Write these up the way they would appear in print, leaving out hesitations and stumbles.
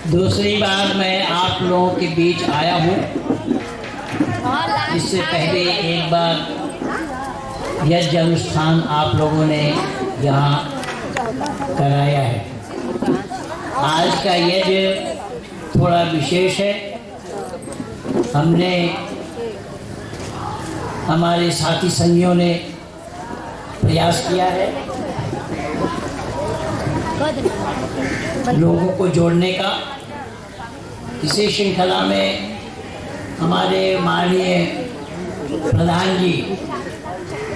दूसरी बार मैं आप लोगों के बीच आया हूँ। इससे पहले एक बार यज्ञ अनुष्ठान आप लोगों ने यहाँ कराया है। आज का यज्ञ थोड़ा विशेष है। हमने हमारे साथी संगियों ने प्रयास किया है लोगों को जोड़ने का। इसी श्रृंखला में हमारे माननीय प्रधान जी,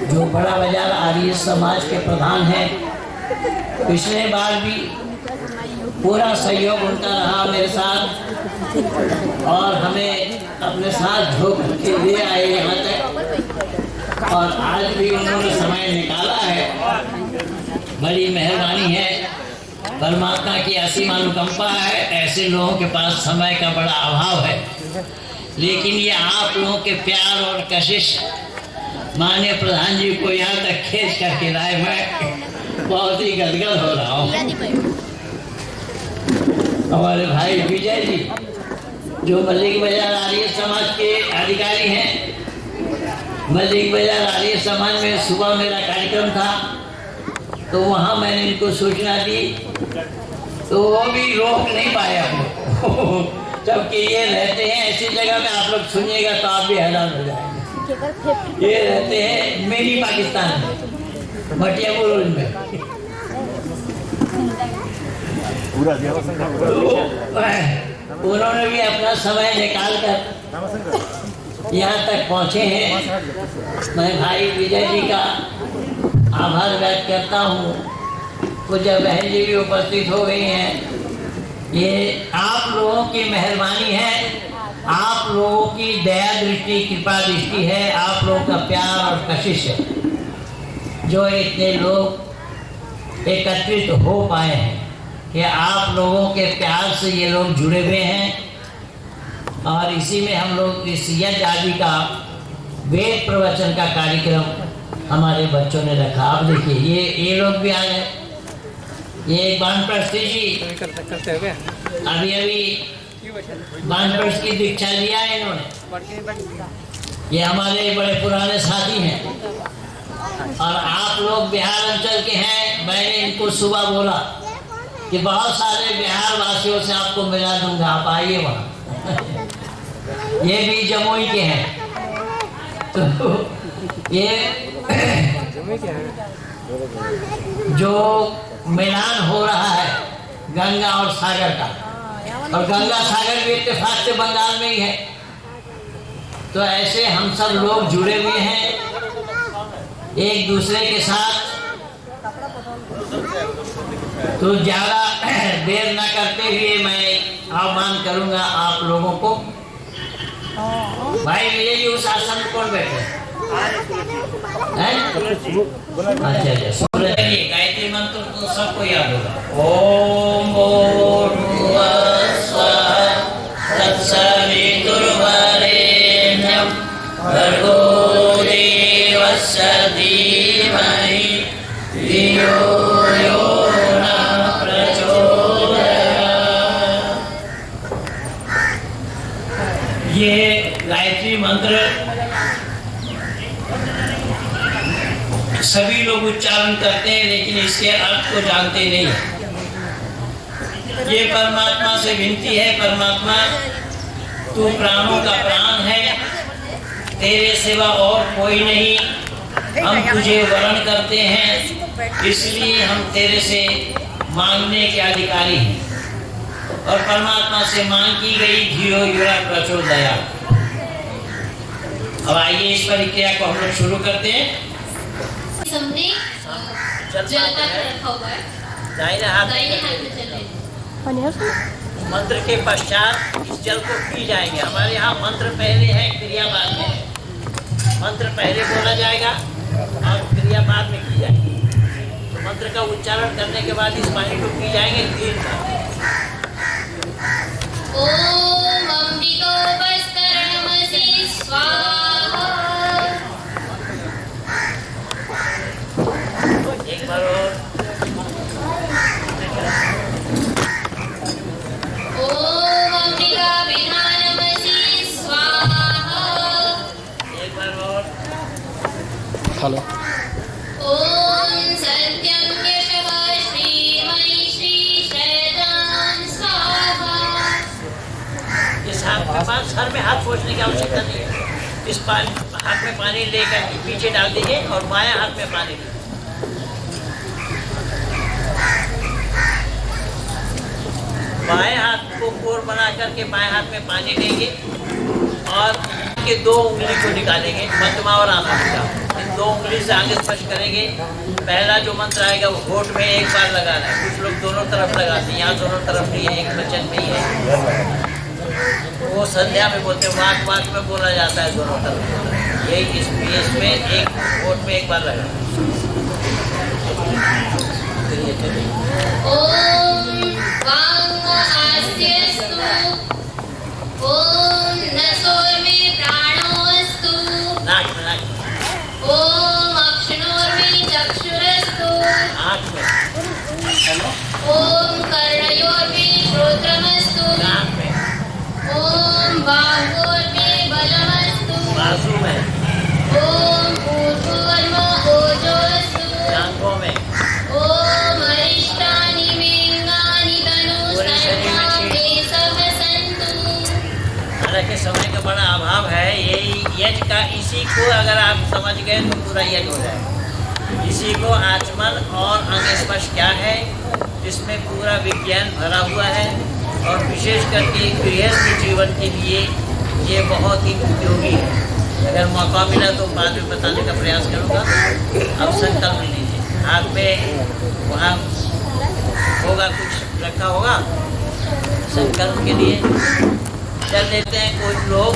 जो बड़ा बाजार आर्य समाज के प्रधान हैं, पिछले बार भी पूरा सहयोग उनका रहा मेरे साथ और हमें अपने साथ झोंक के ले आए यहाँ तक। और आज भी उन्होंने समय निकाला है, बड़ी मेहरबानी है। परमात्मा की असीम अनुकंपा है। ऐसे लोगों के पास समय का बड़ा अभाव है, लेकिन ये आप लोगों के प्यार और कशिश माननीय प्रधान जी को यहाँ तक खींच करके लाए। मैं बहुत ही गदगद हो रहा हूँ। हमारे भाई विजय जी, जो मल्लिक बाजार आर्य समाज के अधिकारी हैं, मल्लिक बाजार आर्य समाज में सुबह मेरा कार्यक्रम था, तो वहाँ मैंने इनको सूचना दी, तो वो भी रोक नहीं पाया हूँ। जबकि ये रहते हैं ऐसी जगह में, आप लोग सुनिएगा तो आप भी हैरान हो जाएंगे। ये रहते हैं मिनी पाकिस्तान में, मटियापुर में। तो उन्होंने भी अपना समय निकाल कर यहाँ तक पहुँचे हैं। मैं भाई विजय जी का आभार व्यक्त करता हूँ। पूज्य बहन जी भी उपस्थित हो गई हैं। ये आप लोगों की मेहरबानी है, आप लोगों की दया दृष्टि, कृपा दृष्टि है, आप लोगों का प्यार और कशिश है, जो इतने लोग एकत्रित हो पाए हैं। कि आप लोगों के प्यार से ये लोग जुड़े हुए हैं। और इसी में हम लोग इस यज्ञ आदि का वेद प्रवचन का कार्यक्रम हमारे बच्चों ने रखा। आप देखिए ये लोग भी आ गए। ये बानप्रस्थी जी अभी बानप्रस्थ की दीक्षा लिया है इन्होंने। ये हमारे बड़े पुराने साथी हैं और आप लोग बिहार अंचल के हैं। मैंने इनको सुबह बोला कि बहुत सारे बिहार वासियों से आपको मिला दूंगा, आप आइए वहाँ। ये भी जमुई के हैं। तो ये जो मिलान हो रहा है गंगा और सागर का, और गंगा सागर भी इत्तेफाक से बंगाल में ही है, तो ऐसे हम सब लोग जुड़े हुए हैं एक दूसरे के साथ। तो ज़्यादा देर न करते हुए मैं आह्वान करूंगा आप लोगों को। भाई विजय जी उस आसन में कौन बैठे हैं? अच्छा, गायत्री मंत्र तो सबको याद होगा। ओम भूर्भुवः स्वः तत्सवितुर्वरेण्यं भर्गो देवस्य धीमहि धियो यो नः प्रचोदयात्। ये गायत्री मंत्र सभी लोग उच्चारण करते हैं, लेकिन इसके अर्थ को जानते नहीं। ये परमात्मा से विनती है, परमात्मा तू प्राणों का प्राण है, तेरे सिवा और कोई नहीं। हम तुझे वरण करते हैं, इसलिए हम तेरे से मांगने के अधिकारी हैं। और परमात्मा से मांग की गई, धियो यो नः प्रचोदयात्। अब आइए इस प्रक्रिया को हम लोग शुरू करते हैं। हमने जल का रखा हुआ है, दाहिने हाथ में चल रही है। मंत्र के पश्चात इस जल को पी जाएंगे। हमारे यहाँ मंत्र पहले है, क्रिया बाद में है। मंत्र पहले बोला जाएगा और क्रिया बाद में की जाएगी। तो मंत्र का उच्चारण करने के बाद इस पानी को पी जाएंगे 3 बार। ओम अमृतोपस्तरणमसि स्वाहा। एक बार हेलो ओम सत्यम केशव श्रीमयी श्री शैतान स्वाहा। इस हाथ के पास सर में हाथ पोंछने की आवश्यकता नहीं है। इस हाथ में पानी लेकर पीछे डाल दीजिए और बाएं हाथ में पानी लीजिए। बाएं हाथ को कोर बना करके बाएं हाथ में पानी लेंगे और के 2 उंगली को निकालेंगे, मध्यमा और अनामिका। इन 2 उंगली से आगे स्पर्श करेंगे। पहला जो मंत्र आएगा वो होठ में एक बार लगाना है। कुछ लोग दोनों तरफ लगाते हैं, यहाँ दोनों तरफ नहीं है, एक वचन में ही है। वो संध्या में बोलते हैं, वाक वाक में बोला जाता है दोनों तरफ। यही इसमें एक होठ में एक बार लगाना। ओम वांग आस्यस्तु, ओम नसोर्मे प्राणोस्तु, नाक में ओम अक्षणोर्मे चक्षुरस्तु, आँख में, ओम कर्णयोर्मे श्रोत्रमस्तु, नाक में, ओम बाहोर्मे बलमस्तु, बाजू में, ओम ऊर्ध्वोर्म ओजोस्तु, टांगों में, ओम अरिष्टानि मेंगानि तनु सर्वांगे सब सन्तु। हालांकि समय का बड़ा अभाव है। यही यज्ञ का, इसी को अगर आप समझ गए तो पूरा यज्ञ हो जाएगा। इसी को आचमन और अंग स्पर्श क्या है, इसमें पूरा विज्ञान भरा हुआ है और विशेष करके गृहस्थ जीवन के लिए ये बहुत ही उपयोगी है। अगर मौका मिला तो बाद में बताने का प्रयास करूँगा। अब संकल्प लीजिए, हाथ में वहाँ होगा, कुछ रखा होगा संकल्प के लिए। चल लेते हैं, कुछ लोग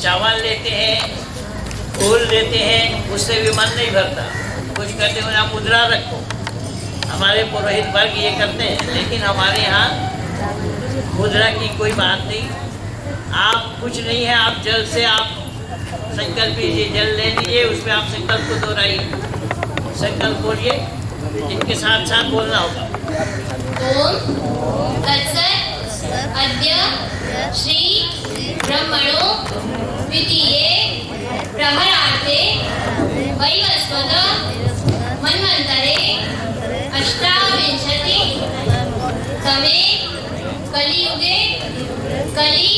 चावल लेते हैं, फूल लेते हैं, उससे भी मन नहीं भरता। कुछ करते हुए आप मुद्रा रखो। हमारे पुरोहित वर्ग ये करते हैं, लेकिन हमारे यहाँ मुद्रा की कोई बात नहीं। आप कुछ नहीं है, आप जल से आप संकल्प लीजिए, जल ले लीजिए, उसमें आप संकल्प को दोहराइए। संकल्प बोलिए, इनके साथ साथ बोलना होगा। ओम तत्सत् अद्य श्री ब्रह्मणो द्वितीये प्रहरार्थे वैवस्वत मन्वन्तरे अष्टाविंशति तमे कलियुगे कलि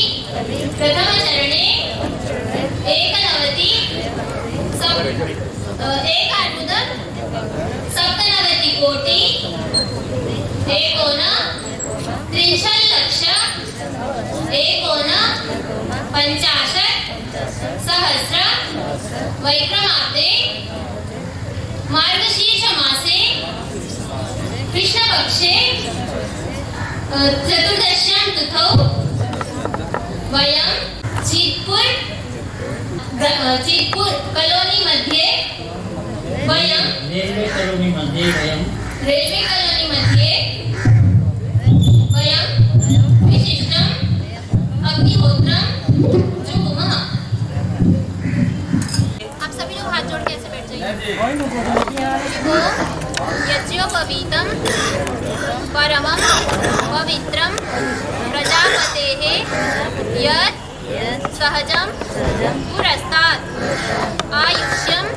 प्रथमचरणे एकार्बुद सप्तनवतिकोटि एकोन त्रिंशल्लक्ष एकोन पंचाशत् सहस्र वैक्रमाब्दे मार्गशीर्ष मासे कृष्णपक्षे चतुर्दश्यां तिथौ वयं चित्पुर कॉलोनी मध्ये वयं रेलवे कॉलोनी मध्ये वयं विशिष्टम् अग्निहोत्रं जुहुमः। आप सभी लोग हाथ जोड़ के ऐसे बैठ जाइए। यज्ञोपवीतं परमं पवित्रं प्रजापतेः यत् सहजं पुरस्तात् आयुष्यम्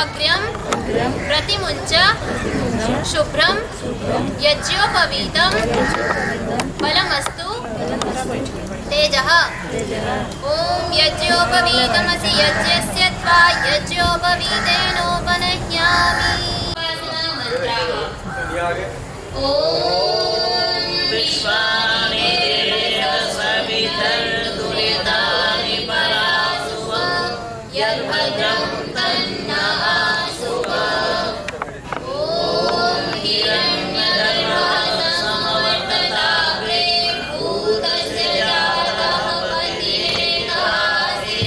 अग्र्यं प्रतिमुञ्च शुभ्रं यज्ञोपवीतं फलमस्तु तेजः। ओम यज्ञोपवीतमसि यज्ञस्य त्वा यज्ञोपवीतेनोपनह्यामि। ओम विश्वानि देव सवितर्दुरितानि परासुवं यद्भद्रं तन्नः सुवम्। ओम हिरण्यगर्भः समवर्तताग्रे भूतस्य जातः पतिरेकासे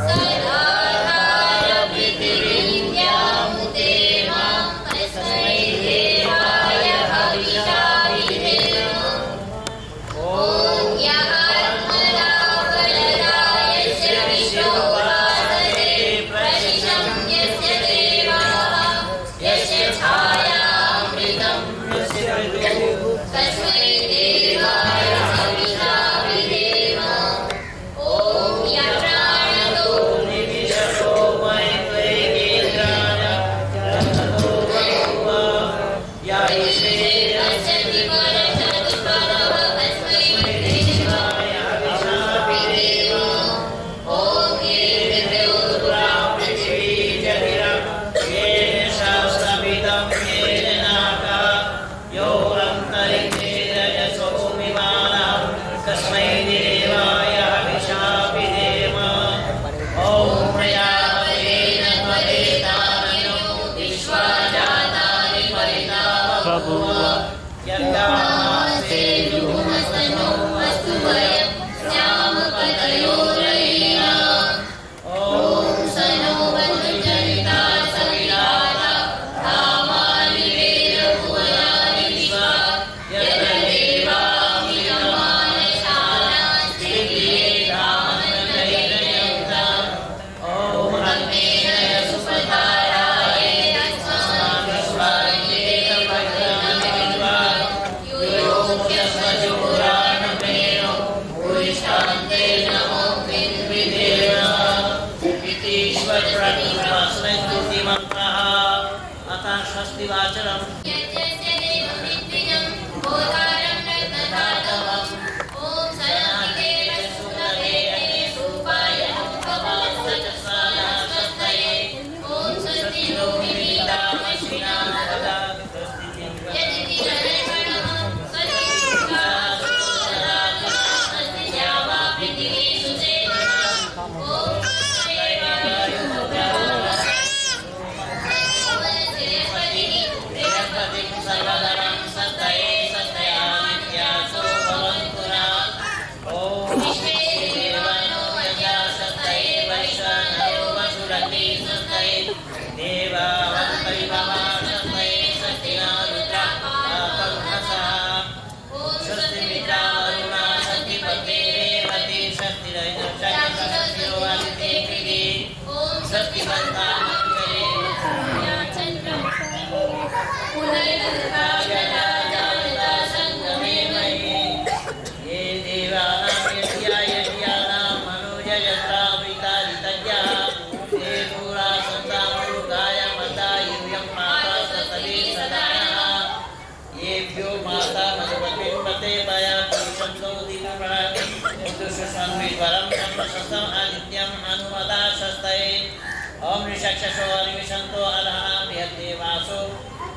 सदाधार पृथिवीन्द्यामुते मां तस्मै देवाय हविषा विधेम।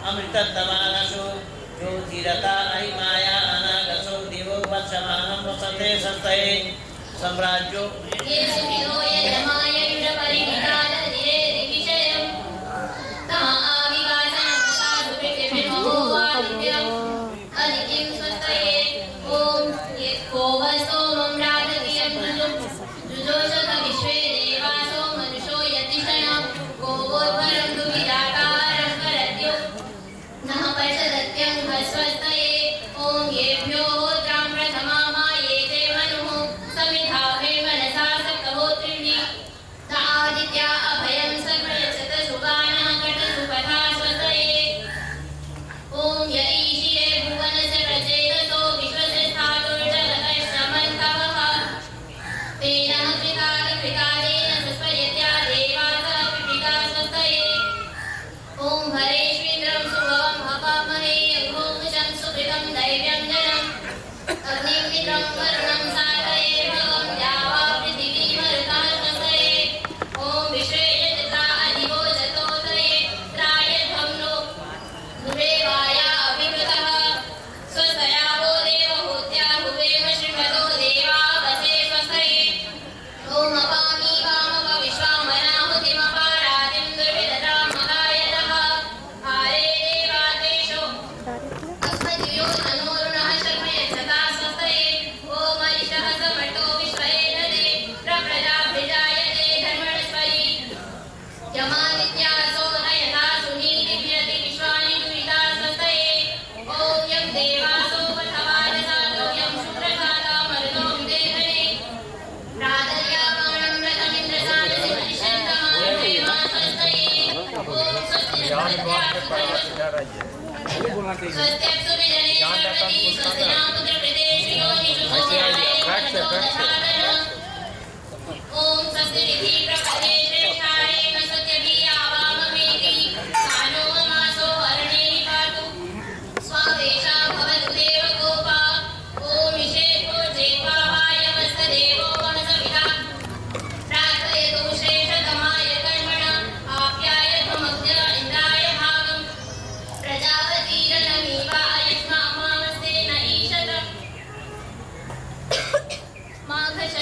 अमृतत्तमानसु ज्योतिरता अहिमाया अनागसो दिवो वत्समानं वसते सस्तये सम्राज्यो माघ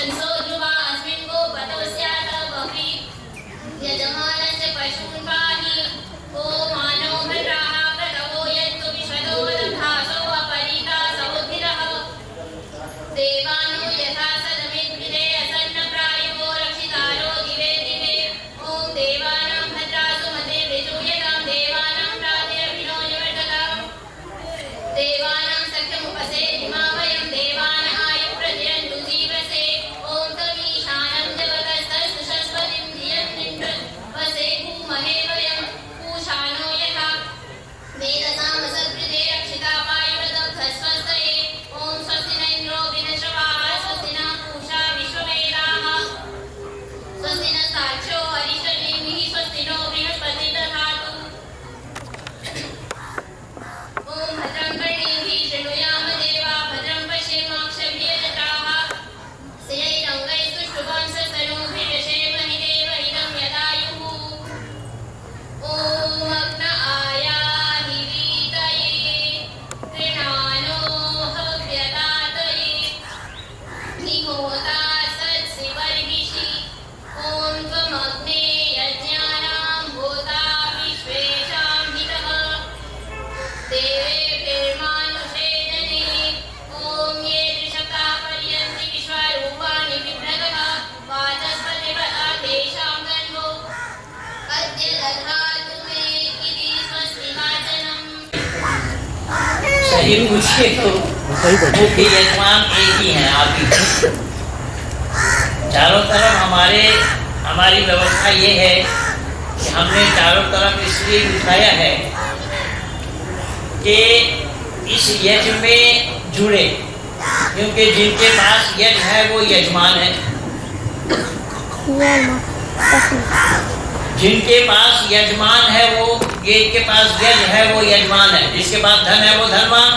जी पूछिए तो मुख्य यजमान एक ही हैं, आप ही। चारों तरफ हमारी व्यवस्था ये है कि हमने चारों तरफ इसलिए बिठाया है कि इस यज्ञ में जुड़े, क्योंकि जिनके पास यज्ञ है वो यजमान है, जिनके पास यजमान है वो जिनके पास यज्ञ है वो यजमान है, जिसके पास धन है वो धनवान,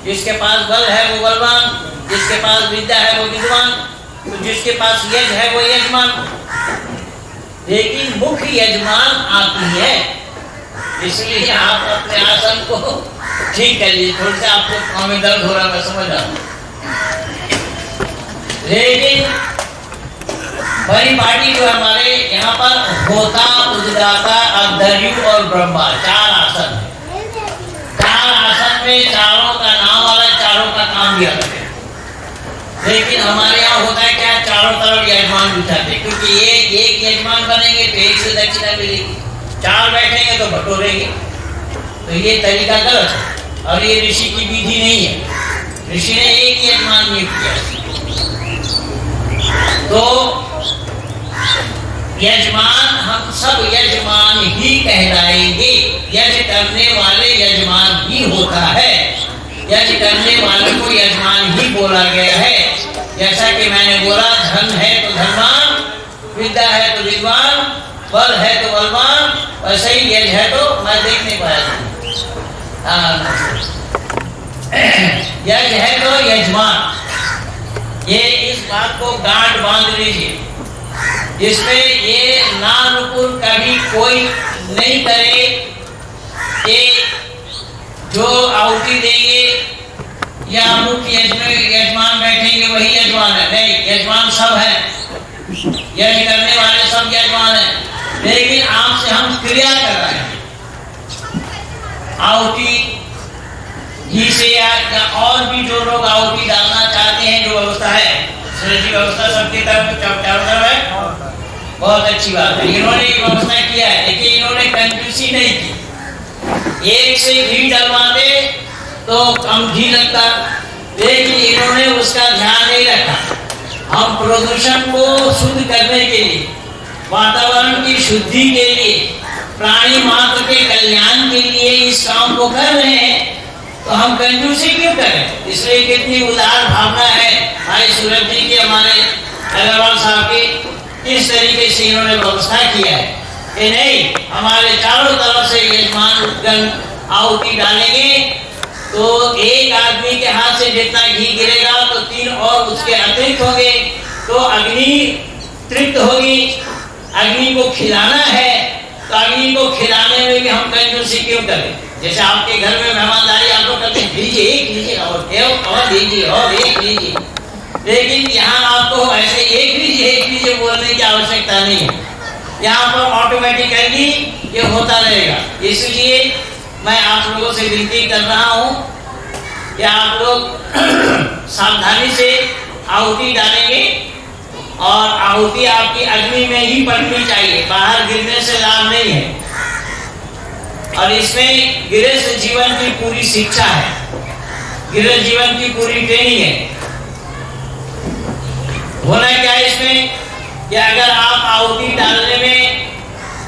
जिसके पास बल है वो बलवान, जिसके पास विद्या है वो विद्वान, तो जिसके पास यज्ञ है वो यजमान। लेकिन मुख्य यजमान आप ही है, इसलिए आप अपने आसन को ठीक कर लीजिए। थोड़ा सा आपको पाँव में दर्द हो रहा है, मैं समझ रहा हूँ, लेकिन परिपाटी जो हमारे यहाँ पर होता, उद्गाता, अधर्यु और ब्रह्मा, 4 आसन है। 4 आसन में चारों का नाम वाला, चारों का काम भी अलग है। लेकिन हमारे यहाँ होता है क्या, चारों तरफ यजमान बिठाते, क्योंकि ये एक यजमान बनेंगे तो एक से दक्षिणा मिलेगी, 4 बैठेंगे तो बटोरेंगे, तो ये तरीका गलत है और ये ऋषि की विधि नहीं है। ऋषि ने एक ही यजमान नियुक्त किया। तो यजमान, हम सब यजमान ही कहलाएंगे। यज्ञ करने वाले यजमान ही होता है, यज्ञ करने वाले को यजमान ही बोला गया है। जैसा कि मैंने बोला, धन है तो धनवान, विद्या है तो विद्वान, बल है तो बलवान, वैसे ही यज्ञ है तो मैं देख नहीं पाया। यज्ञ है तो यजमान, ये इस बात को गांठ बांध लीजिए, जिसमें ये नानुकुल कभी कोई नहीं करे कि जो आहुति देंगे या मुख्य यजमान बैठेंगे वही यजमान है। नहीं, यजमान सब है, यज्ञ करने वाले सब यजमान है, लेकिन आपसे हम क्रिया कर रहे हैं। आहुति घी से या और भी जो लोग आहुति डालना चाहते हैं, जो व्यवस्था है, श्रेष्ठ व्यवस्था सबकी तरफ चारों तरफ है, बहुत अच्छी बात है। इन्होंने व्यवस्था किया है, लेकिन इन्होंने कंजूसी नहीं की। एक से घी डलवाते तो कम घी लगता, लेकिन इन्होंने उसका ध्यान नहीं रखा। हम प्रदूषण को शुद्ध करने के लिए, वातावरण की शुद्धि के लिए, प्राणी मात्र के कल्याण के लिए इस काम को कर रहे हैं, तो हम कंजूसी क्यों करें। इसलिए कितनी उदार भावना है हमारे सूरज जी के, हमारे अग्रवाल साहब की, किस तरीके से इन्होंने व्यवस्था किया है कि नहीं, हमारे चारों तरफ से यजमान आहुति डालेंगे तो एक आदमी के हाथ से जितना घी गिरेगा तो 3 और उसके अतिरिक्त होंगे, तो अग्नि तृप्त होगी। अग्नि को खिलाना है तो अग्नि को खिलाने में भी हम कंजूसी क्यों करें। जैसे आपके घर में मेहमानदारी आप लोग करते हैं, लीजिए एक लीजिए और लीजिए और एक लीजिए, लेकिन यहाँ आपको ऐसे एक लीजिए बोलने की आवश्यकता नहीं है। यहाँ पर ऑटोमेटिकली ये होता रहेगा। इसलिए मैं आप लोगों से विनती कर रहा हूँ कि आप लोग सावधानी से आहुति डालेंगे और आहुति आपकी अग्नि में ही पड़नी चाहिए, बाहर गिरने से लाभ नहीं है। और इसमें गृहस्थ जीवन की पूरी शिक्षा है, गृहस्थ जीवन की पूरी ट्रेनिंग है। होना क्या है इसमें कि अगर आप आहुति डालने में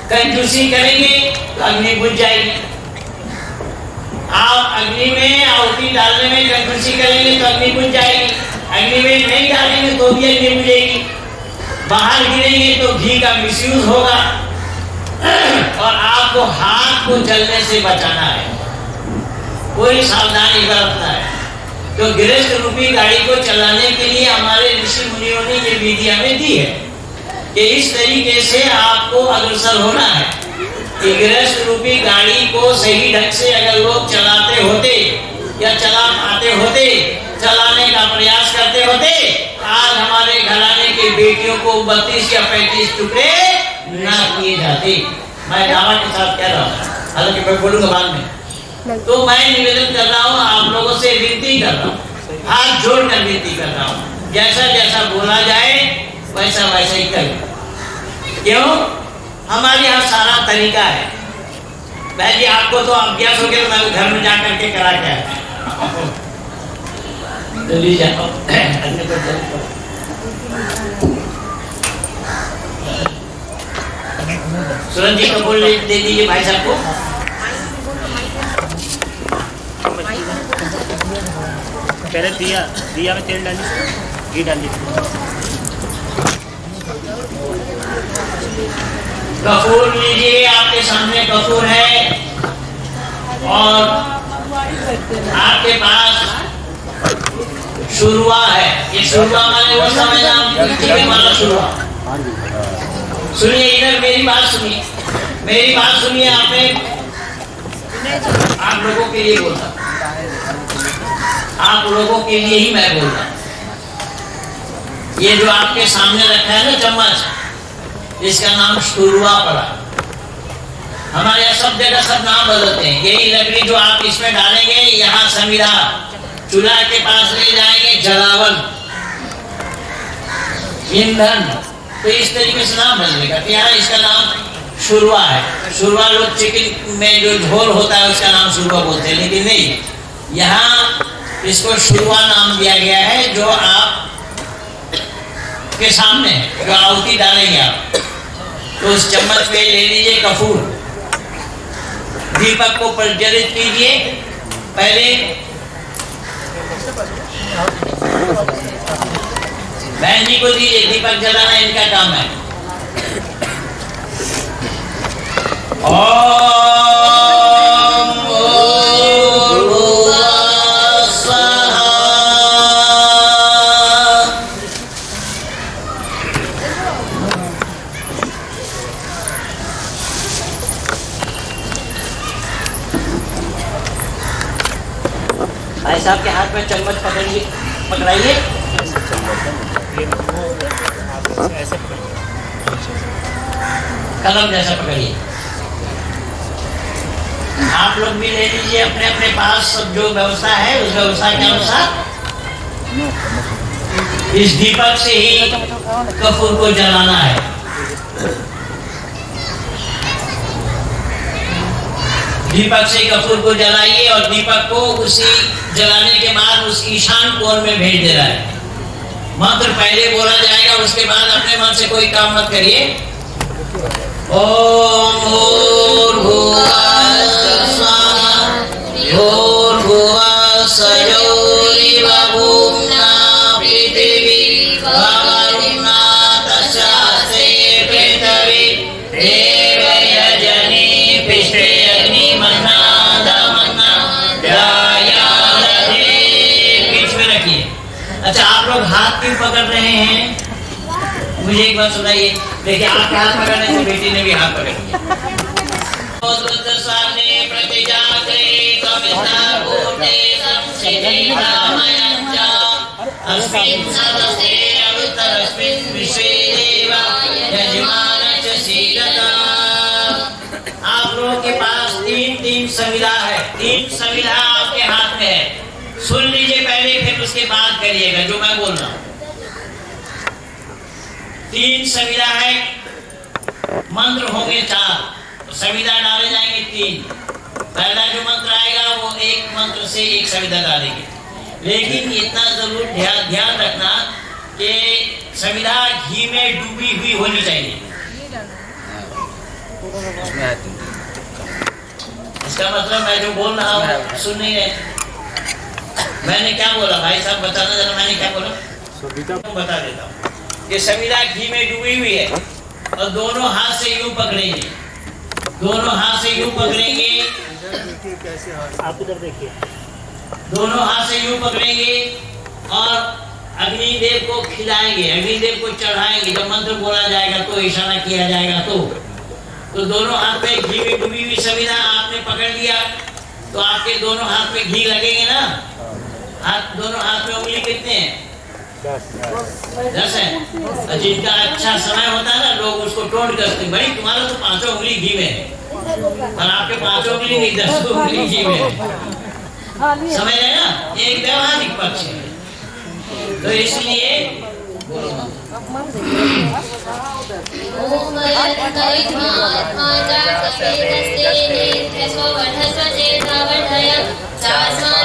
कंजूसी करेंगे तो अग्नि बुझ जाएगी। आप अग्नि में आहुति डालने में कंजूसी करेंगे तो अग्नि बुझ जाएगी। अग्नि में नहीं डालेंगे तो भी अग्नि बुझेगी। बाहर गिरेंगे तो घी का मिसयूज होगा और आपको हाथ को जलने से बचाना है, पूरी सावधानी बरतना है। तो गृहस्थ रूपी गाड़ी को चलाने के लिए हमारे ऋषि मुनियों ने ये विधि हमें दी है कि इस तरीके से आपको अग्रसर होना है कि गृहस्थ रूपी गाड़ी को सही ढंग से अगर लोग चलाते होते या चला पाते होते, चलाने का प्रयास करते होते, आज हमारे घराने के बेटियों को 32 या 35 टुकड़े ना किए जाते। मैं दावा के साथ कह रहा हूँ, हालांकि मैं बोलूंगा बाद में। तो मैं निवेदन कर रहा हूँ, आप लोगों से विनती कर रहा हूँ, हाथ जोड़कर विनती कर रहा हूँ, जैसा जैसा बोला जाए वैसा वैसा ही करें। क्यों? हमारे यहाँ सारा तरीका है। भाई जी आपको तो अभ्यास हो गया, तो मैं घर में जा करके करा के जल्दी जाओ। अन्य को जल्दी सूरज जी कपूर दे दीजिए भाई साहब को। पहले दिया में तेल डालिए, घी डालिए। कपूर लीजिए, आपके सामने कपूर है और आपके पास शुरुआ है। ये शुरुआ माने वो समय नाम माना शुरुआ। सुनिए इधर मेरी बात सुनिए, मेरी बात सुनिए। आपने आप लोगों के लिए बोलता, आप लोगों के लिए ही मैं बोल रहा हूं। ये जो आपके सामने रखा है ना चम्मच, इसका नाम शुरुआ पड़ा। हमारे यहाँ सब जगह सब नाम बदलते हैं। यही लकड़ी जो आप इसमें डालेंगे, यहाँ समीरा, चूल्हा के पास ले जाएंगे जलावन, ईंधन, तो इस तरीके से नाम बदलेगा। तो यहाँ इसका नाम शुरुआ है। शुरुआ लोग चिकन में जो झोल होता है उसका नाम शुरुआ बोलते हैं, लेकिन नहीं, यहाँ इसको शुरुआ नाम दिया गया है। जो आप के सामने जो आहुति डालेंगे आप, तो उस चम्मच में ले लीजिए कपूर, दीपक को प्रज्वलित कीजिए। पहले बहन जी को दीजिए, दीपक जलाना इनका काम है। भाई साहब के हाथ में चम्मच पकड़िए, पकड़ाइए, कलम जैसा पकड़िए। आप लोग भी ले लीजिए अपने अपने पास सब जो व्यवस्था है, उस व्यवस्था के अनुसार इस दीपक से ही कपूर को जलाना है। दीपक से कपूर को जलाइए और दीपक को उसी जलाने के बाद उस ईशान कोण में भेज दे रहा है। मंत्र पहले बोला जाएगा, उसके बाद अपने मन से कोई काम मत करिए। ओम भूर्भुवः स्वः भूर्भुवः स्वः भूम्ना पृथिवी भवन्ना तस्यासे पृथिवी देवयजनी पिष्टे अग्नि मन्ना दमन्ना ध्यायामहे। बीच में रखिए। अच्छा, आप लोग हाथ क्यों पकड़ रहे हैं? मुझे एक बात सुनाइए। देखिए, आपके हाथ पकड़ने से बेटी ने भी हाथ पकड़ लिया। आप लोगों के पास तीन संविधा है, तीन संविधा आपके हाथ में है। सुन लीजिए पहले, फिर उसके बाद करिएगा जो मैं बोल रहा हूँ। तीन संविधा है, मंत्र होंगे 4, तो संविधा डाले जाएंगे 3। पहला जो मंत्र आएगा वो एक मंत्र से एक संविधा डालेंगे, लेकिन इतना जरूर ध्यान रखना कि संविधा घी में डूबी हुई होनी चाहिए। इसका मतलब मैं जो बोल रहा हूँ सुन नहीं रहे। मैंने क्या बोला भाई साहब, बताना जरा, मैंने क्या बोला? बता देता हूँ कि संविधा घी में डूबी हुई है और दोनों हाथ से यूं पकड़ेंगे, दोनों हाथ से यूं पकड़ेंगे। आप उधर देखिए। दोनों हाथ से यूं पकड़ेंगे और अग्निदेव को खिलाएंगे, अग्निदेव को चढ़ाएंगे। जब मंत्र बोला जाएगा तो इशारा किया जाएगा तो दोनों हाथ में घी में डूबी हुई संविधा आपने पकड़ लिया, तो आपके दोनों हाथ में घी लगेंगे ना। हाथ, दोनों हाथ में उंगली कितने हैं? 10 है। और जिनका अच्छा समय होता है ना, लोग उसको टोन करते हैं, भाई तुम्हारा तो 5 उंगली घी में है और आपके 5 उंगली नहीं 10 उंगली घी में है। समझ रहे ना? ये एक व्यवहारिक पक्ष है। तो इसलिए ओम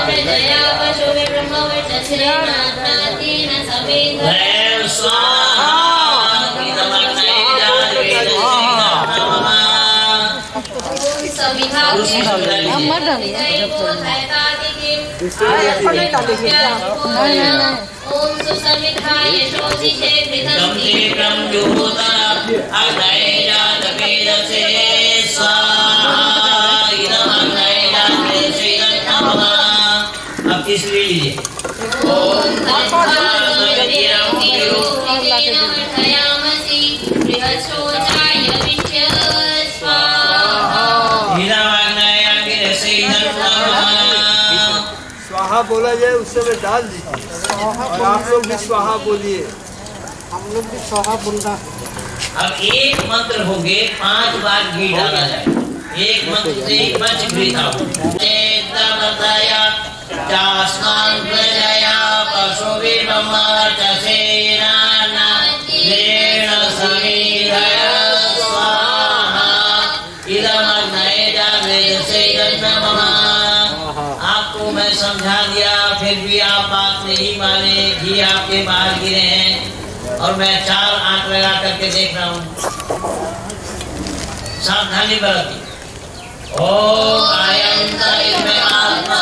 प्रजया पशु ब्रह्मवर्चसे नानातेन समेत स्वाहा ओम सुसमिधाय शोषिषे अब तीसरी लीजिए स्वाहा बोला जाए उस समय डाल दीजिए और आप लोग भी स्वाहा बोलिए। हम लोग भी स्वाहा बोलना। अब एक मंत्र हो गए 5 बार घी डाला जाए। एक मंत्र से 5 घी डालो। आपको मैं समझा दिया, फिर भी आप बात नहीं माने। घी आपके बाहर गिरे हैं और मैं 4 आंख लगा करके देख रहा हूँ। सावधानी बरती। ओम आयं तैमे आत्मा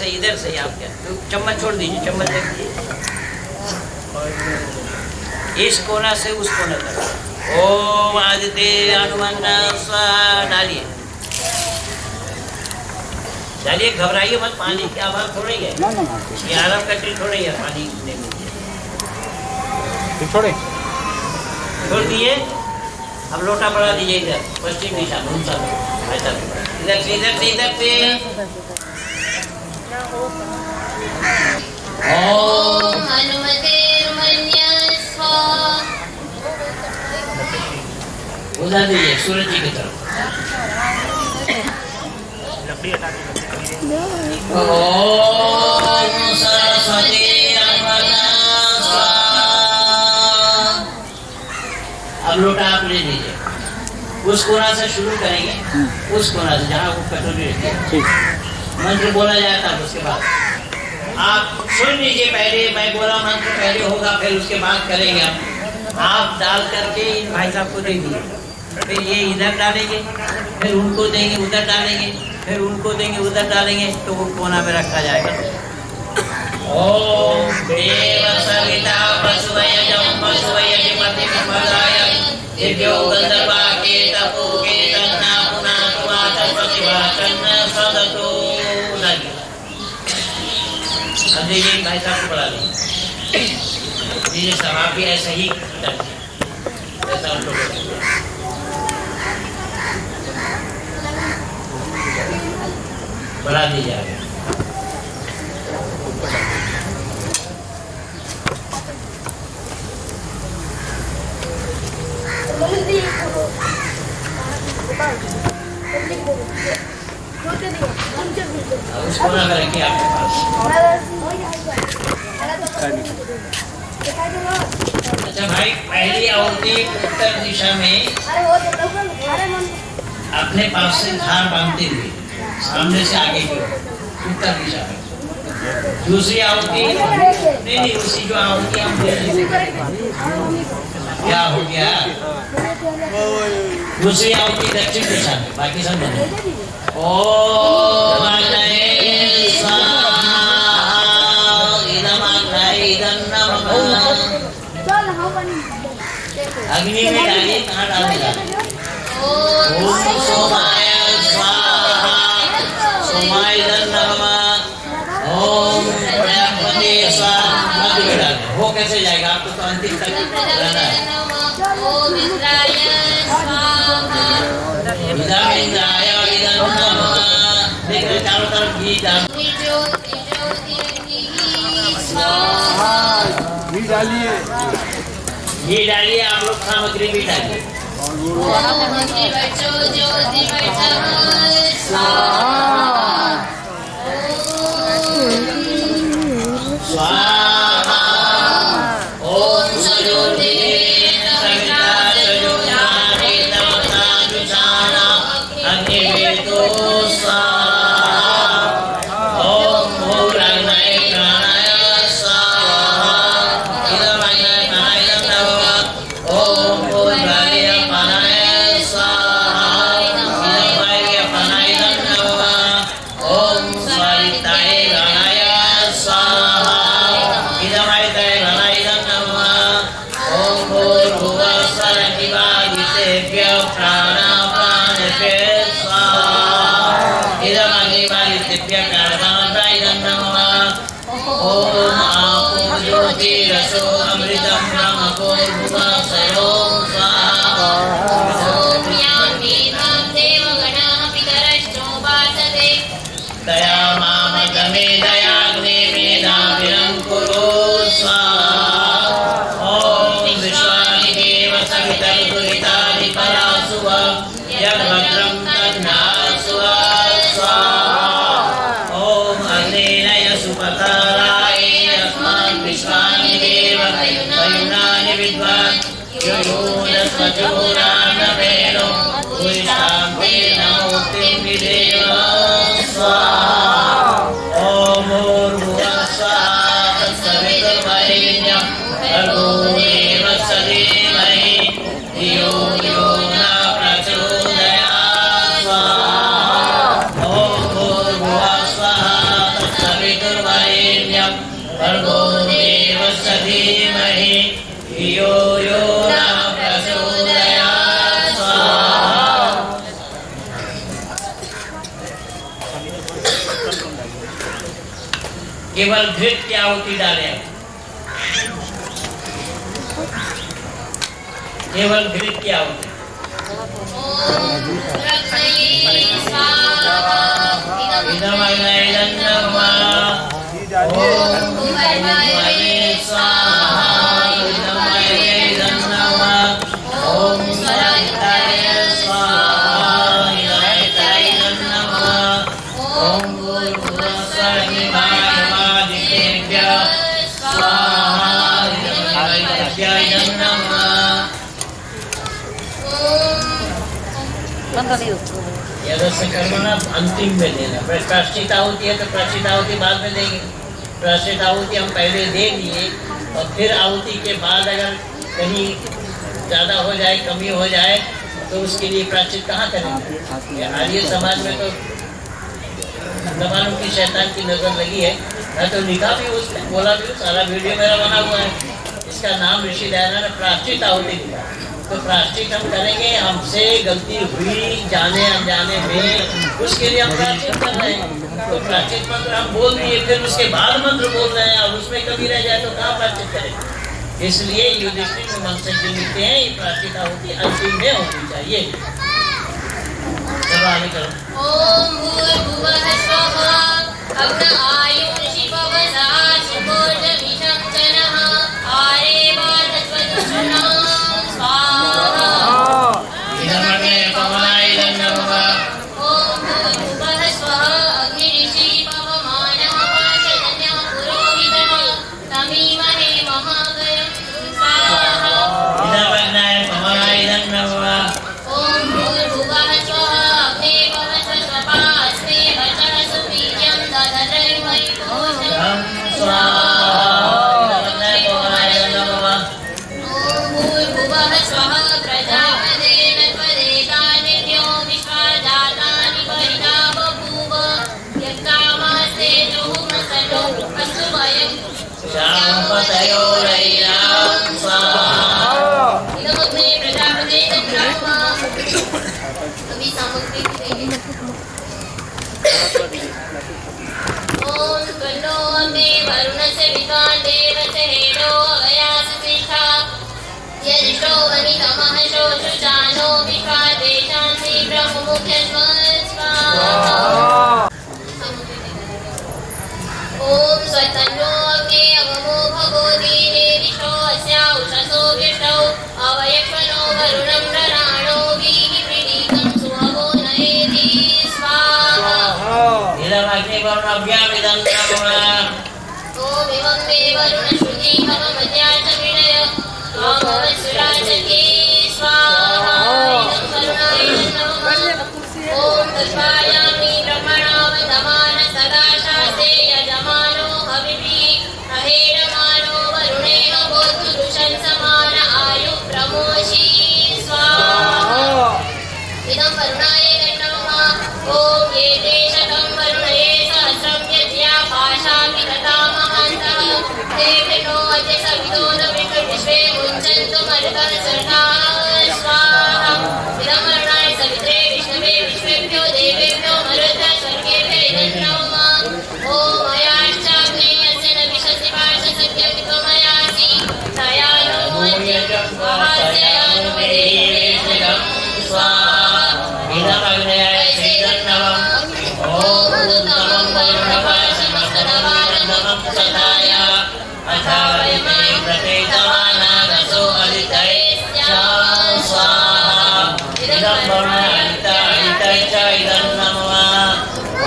इधर से आप क्या चम्मच छोड़ दीजिए, चम्मच रख दीजिए इस कोना से उस कोने तक। ओम आदित्य हनुमान स्वाहा डालिए, डालिए, घबराइए मत। पानी की आवाज थोड़ी है, ये आराम का ट्री थोड़ी है। पानी छोड़ दिए। अब लोटा बढ़ा दीजिए इधर पश्चिम दिशा में, इधर से इधर से इधर से। ओम हनुमते मन्य स्वाहा। उधर दीजिए सूरज जी की तरफ। ओम सरस्वती अब लोटा आप ले लीजिए, उस कोना से शुरू करेंगे, उस कोना से जहाँ वो कटोरी रहती है। मंत्र बोला जाता है, उसके बाद आप सुन लीजिए। पहले मैं बोला मंत्र पहले होगा, फिर उसके बाद करेंगे। आप डाल करके इन भाई साहब को दे दीजिए, फिर ये इधर डालेंगे, फिर उनको देंगे, उधर डालेंगे, फिर उनको देंगे, उधर डालेंगे, तो वो कोना में रखा जाएगा। ओम देव सविता पशुवयजं पशुवयजमति विमलाय दिव्यो गंधर्वाके तपोके तन्ना पुनातु मातं प्रतिभाचन्न सदतो नगे। अब देखिए भाई साहब को बढ़ा दीजिए, सब आप भी ऐसे ही ऐसा उनको बढ़ा दीजिए आगे। उसको ना रखिए आपके पास। अच्छा भाई, पहली आहुति उत्तर दिशा में अपने पास से धार बांधते हुए सामने से आगे की ओर उत्तर दिशा में दूसरी आहुति नहीं, उसी जो आहुति हम दे रहे थे। क्या हो गया? दूसरी आहुति दक्षिण दिशा में, बाकी सब नहीं। ओम अग्नये स्वाहा इदम अग्नये इदं नमः। अग्नि में डालिए, कहाँ डालेगा? ओम सोमाय स्वाहा सोमाय इदं नमः। ओम प्रजापते स्वाहा। मध्य में डालें। वो कैसे जाएगा? आपको तो अंतिम तक रहना है। ओम इंद्राय स्वाहा इदं इंद्राय इदं नमः। देखो चारों तरफ घी डाल। घी डालिए, घी डालिए, आप लोग सामग्री भी डालिए। स्वाहा ओम सयोदेन सविता सयोजाने नमता जुषाना अग्निवेदो स्वाहा। ओम भूरग्नये प्राणाय स्वाहा इदं अग्नये प्राणाय नमः। ओम भूर्भुवः प्राणाय स्वाहा इदं वायव्य प्राणाय नमः। ओम स्वारिताय प्राणाय स्वाहा इदं ऐताय प्राणाय नमः। ओम भूर्भुवः स्वरनिवादितेभ्यः प्राणापानेभ्यः स्वाहा इदं अग्निवादितेभ्यः प्राणापानाय नमः। ओम आपो ज्योतिरसो अमृतं ब्रह्मको भुवः सर्वं स्वाहा। ओम यान्वितं देवगणाः पितरश्चोपासते दया मामकमे दयाग्ने मेधाभिरं कुरु स्वाहा। ओम विश्वानि देव सवितर्दुरितानि परासुव यद्भद्रं तन्नासुव स्वाहा। ओम अग्नेय सुपताराय अस्मान् विश्वानि देव वयुनानि विद्वान् योनस्वचूरान्नमेनो भूयिष्ठां ते नमोक्तिं विदेव स्वाहा। ओम भूर्भुवः स्वाहा तत्सवितुर्वरेण्यं भर्गो देवस्य धीमहि धियो यो न प्रचोदयात् स्वाहा। ओम भूर्भुवः स्वाहा तत्सवितुर्वरेण्यं भर्गो देवस्य धीमहि धियो यो न प्रचोदयात् स्वाहा। केवल घृत की आहुति डालें, केवल घृत की आहुति। इदं अग्नये इदं नमः। घी डालिए, ओम भूर्भुवः स्वाहा इदं अग्नये इदं नमः। ओम स्वारिताय स्वाहा इदं ऐताय नमः। ओम भूर्भुवः स्वरनिवादितेभ्यः स्वाहा इदं ऐताय नमः। यदस्य कर्मणा अंतिम में देना। प्रायश्चित आहुति है तो प्रायश्चित आहुति बाद में देंगे। प्रायश्चित आहुति हम पहले दे दिए और फिर आहुति के बाद अगर कहीं ज़्यादा हो जाए, कमी हो जाए तो उसके लिए प्रायश्चित कहाँ करेंगे? आर्य समाज में तो न मालूम की शैतान की नजर लगी है। मैं तो लिखा भी उसमें, बोला भी, सारा वीडियो मेरा बना हुआ है। इसका नाम ऋषि दयानंद ने प्रायश्चित आहुति दिया। तो प्रायश्चित हम करेंगे, हमसे गलती हुई जाने अनजाने में, उसके लिए हम प्रायश्चित कर रहे हैं। तो प्रायश्चित मंत्र हम बोल दिए, फिर उसके बाद मंत्र बोल रहे हैं और उसमें कमी रह जाए तो कहाँ प्रायश्चित करेंगे? इसलिए युधिष्ठिर में मनसे जी लिखते हैं ये प्रायश्चित आहुति अंतिम में होनी चाहिए। चलो आगे करो। ओम भूर्भुवः स्वः अग्न आयुर्षि पवसा सुकोर्जमिषं च नः आरेवादस्वदुषणां स्वाहा। इदं अग्नये पवनाय इदं नमः। ओम भूर्भुवः स्वः अग्निरिषि पवमानः पांचजन्यः पुरोहितः तमीमहे महागयं स्वाहा। इदं अग्नये पवनाय इदं नमः। ओम भूर्भुवः स्वः अग्ने पवस्व स्वपास्मे वचः सुबीजं ददतैर्मयि कोशम् अभी सामग्री देंगे। ओम तन्नो अग्ने वरुणस्य विद्वान् देवस्य हेनो अवयासतिष्ठा यदिष्टो वनितमः शोषुचानो विश्वादेशांसि ब्रह्ममुख्यस्वः स्वाहा। ओम स्वतन्नो अग्ने अवमो भगो दीनेरिष्टो अस्या उषसो विष्टौ अवयक्ष्मनो वरुणं प्रणाणो वीहिप्रीणीतं सुहवो नयेति स्वाहा। इदम् अग्निवर्णभ्यामिदं नमः। ओम इमं मे वरुणश्रुति भवमद्या च विनय वामवत्सुराचके स्वाहा। इदं वरुणाय नमः। ओम पुष्पायामि ब्रह्मणावधमान सदा शास्ते यजमानो हविषि अहेरमानो वरुणेन भोत्पुरुषं समान आयु प्रमोषि स्वाहा। इदं वरुणाय नमः। ओम ये देशतं वरुणये सहस्रं यज्ञा भाषामि तथा महान्तः देविनो अद्य सवितो न विश्वे मुञ्चन्तु मरुतः सर्वाः स्वाहा। इदं वरुणाय सवित्रे विष्णवे विश्वेभ्यो देवेभ्यो मरुतः स्वर्गेभ्यो इदं नमः। ओम अयाश्चाग्ने यस्य न विशसि पार्श्वसत्यं त्वमयासि तयानो अद्य स्वाहास्यानो देवेभ्यं स्वाहा। इदम् अग्नये श्रीदन्नवम्। ओम उत्तमं वरुणपाशमस्तनवारमं सदाय अथावयमे प्रतीतमानागसो अलितैश्चां स्वाहा। इदं वरुणाय च इदं नमः।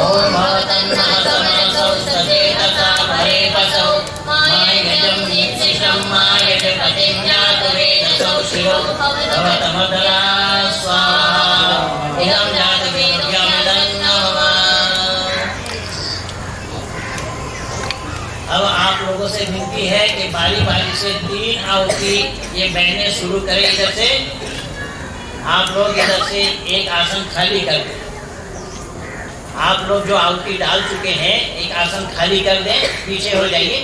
ओम भवतन्नमसमनसौ सचेतसा भरेपसौ मायजं दीप्सिषं मायजपतिं जातवेदसौ शिवो भवतमदला स्वाहा। इदं जातवेद्यमिदं नमः। अब आप लोगों से विनती है कि बारी बारी से 3 आहुति ये बहने शुरू करें। इधर से आप लोग इधर से एक आसन खाली कर दें। आप लोग जो आहुति डाल चुके हैं एक आसन खाली कर दें, पीछे हो जाइए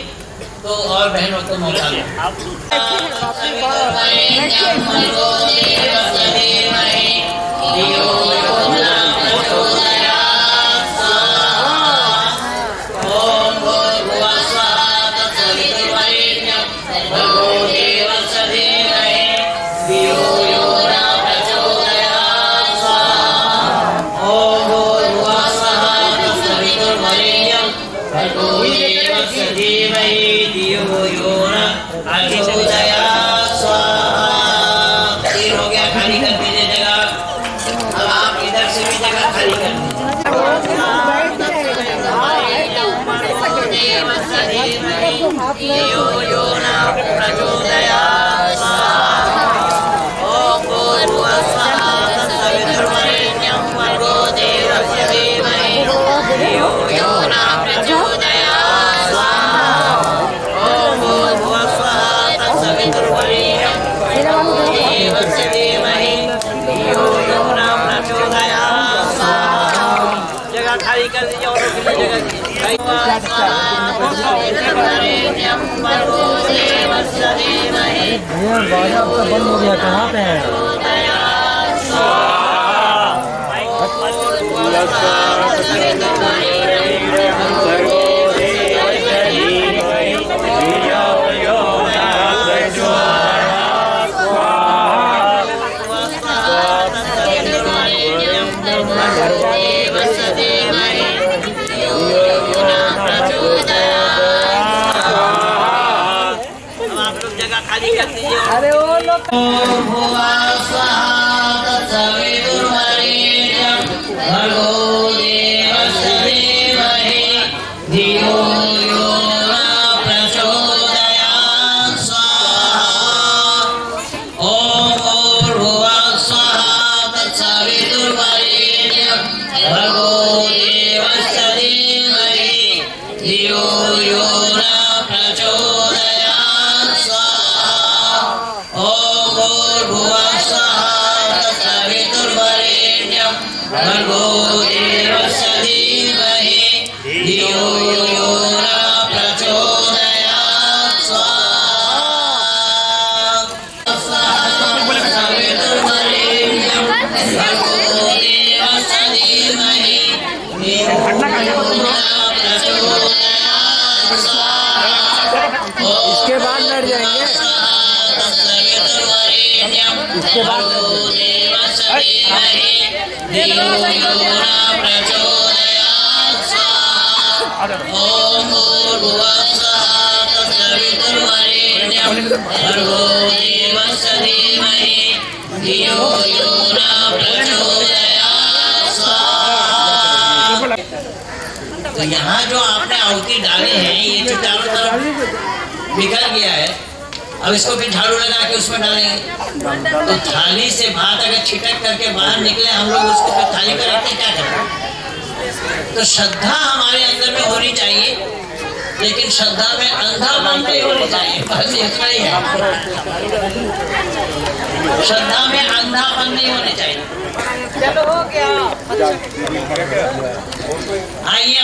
तो और बहनों को मौका दें। खाली कर दीजिए जगह। अब आप इधर से भी जगह खाली कर दीजिए। जगह खाली कर दीजिए और जगह बाजा आपका बंद हो गया, कहाँ पे है? खाली कर दीजिए। अरे वो लोग भुवा स्वाहा तत्सवितुर्वरेण्यं भर्गो देवस्य धीमहि धियो यो न प्रचोदयात् स्वाहा। ओम भुवा स्वाहा तत्सवितुर्वरेण्यं भर्गो देवस्य धीमहि धियो यो न प्रचोदयात् स्वाहा। ओम भुवः स्वः तत्सवितुर्वरेण्यं भर्गो देवस्य धीमहि धियो यो न प्रचोदयात् स्वाहा। तत्सवितुर्वरेण्यं भर्गो इसके बाद लड़ जाएंगे। इसके बाद तो यहाँ जो आपने आहुति डाली है ये तो चारों तरफ बिखर गया है। अब इसको फिर झाड़ू लगा के उसमें डालेंगे तो थाली से भात अगर छिटक करके बाहर निकले हम लोग उसको फिर थाली में रख के क्या करें। तो श्रद्धा हमारे अंदर में होनी चाहिए, लेकिन श्रद्धा में अंधापन नहीं होनी चाहिए। बस इतना ही है, श्रद्धा में अंधापन नहीं होने चाहिए। चलो हो गया। आइए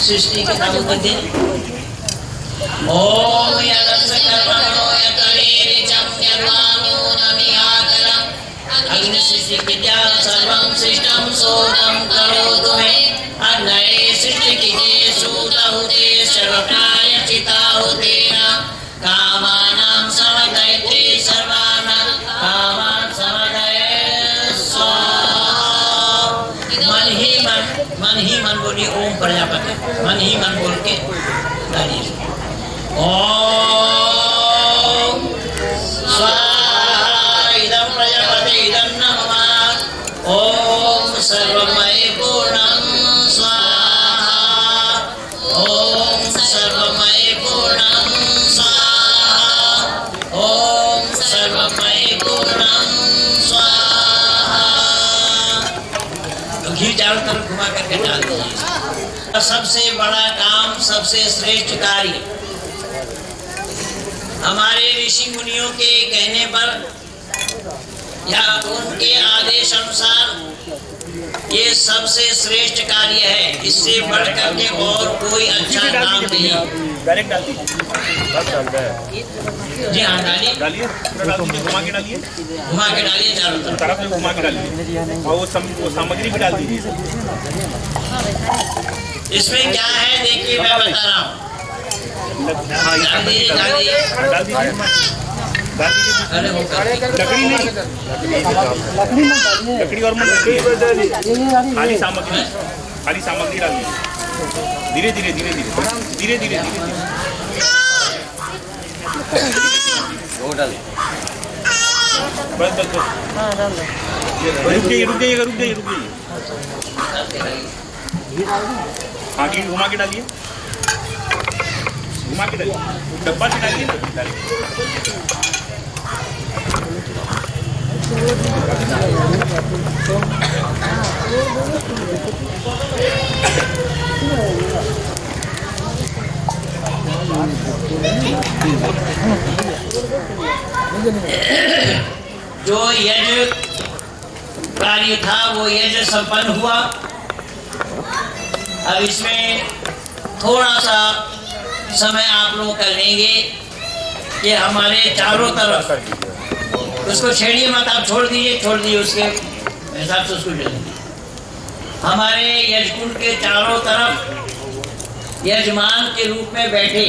सृष्टि के नाम करते ओम यदस्कर्मणो यतरेरिचम यद्वानो नमियाकरम अग्नि सृष्टि विद्या सर्वं सृष्टं सोदं करोतु मे अग्नये सृष्टि कीजिए सूतहुते सर्वकाय चिताहुतेन कामानां समदयते सर्वानां कामान् समदये स्वाहा। मन ही मन बोलिए ओम प्रजापति, मन ही मन बोल के ओम स्वाहा इदं प्रजापति इदं नमः ओम सर्वमय पूर्णं स्वाहा ओम सर्वमय पूर्णं स्वाहा ओम सर्वमय पूर्णं स्वाहा। तो घी चारों तरफ घुमा करके डाल दीजिए। सबसे बड़ा काम, सबसे श्रेष्ठ कार्य हमारे ऋषि मुनियों के कहने पर या उनके आदेश अनुसार ये सबसे श्रेष्ठ कार्य है। इससे बढ़ करके और कोई अच्छा काम नहीं। डायरेक्ट डाल दीजिए। जी हाँ डालिए, डालिए, घुमा के डालिए, घुमा के डालिए चारों तरफ से घुमा के डालिए और वो सामग्री भी डाल दीजिए। इसमें क्या है देखिए, मैं बता रहा हूँ। डाल दीजिए, डाल दीजिए, डाल दीजिए, डाल दीजिए। अरे वो लकड़ी नहीं, लकड़ी और मत खाली सामग्री, खाली सामग्री डाल दीजिए। धीरे धीरे धीरे धीरे धीरे धीरे धीरे बस बस बस। रुक जाइए रुक जाइएगा, रुक जाइए रुक जाइए। हाँ घी घुमा के डालिए, घुमा के डालिए, डब्बा से डालिए ना, डालिए। जो यज्ञ कार्य था वो यज्ञ संपन्न हुआ। अब इसमें थोड़ा सा समय आप लोग कर लेंगे कि हमारे चारों तरफ उसको छेड़िए मत, आप छोड़ दीजिए उसके हिसाब से उसको डालेंगे। हमारे यजकुंड के चारों तरफ यजमान के रूप में बैठे,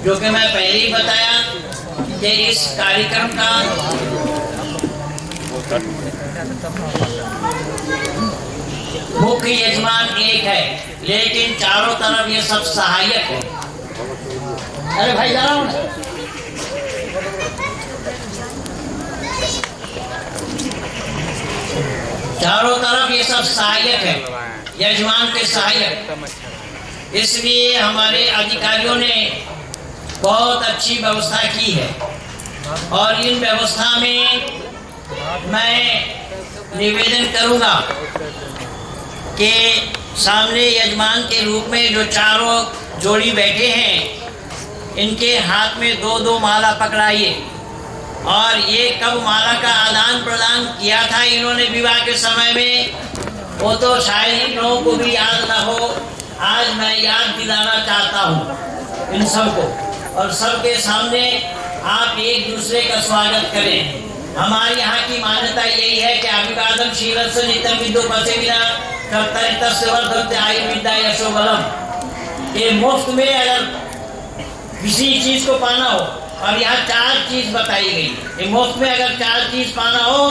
जो कि मैं पहले ही बताया कि इस कार्यक्रम का मुख्य यजमान एक है, लेकिन चारों तरफ ये सब सहायक है। अरे भाई जा रहा हूं ना। चारों तरफ ये सब सहायक है। यजमान के सहायक। इसलिए हमारे अधिकारियों ने बहुत अच्छी व्यवस्था की है और इन व्यवस्था में मैं निवेदन करूंगा कि सामने यजमान के रूप में जो चारों जोड़ी बैठे हैं, इनके हाथ में 2-2 माला पकड़ाइए। और ये कब माला का आदान प्रदान किया था इन्होंने विवाह के समय में, वो तो शायद इन लोगों को भी याद ना हो। आज मैं याद दिलाना चाहता हूँ इन सबको, और सबके सामने आप एक दूसरे का स्वागत करें। हमारे यहाँ की मान्यता यही है कि अभिवादन शीलस्य नित्यम विद्योपसे विना कर्तरितस्य वर्धते आयु विद्या यशो बलम। ये मुफ्त में अगर किसी चीज को पाना हो, और यहाँ 4 चीज बताई गई, ये मुफ्त में अगर 4 चीज पाना हो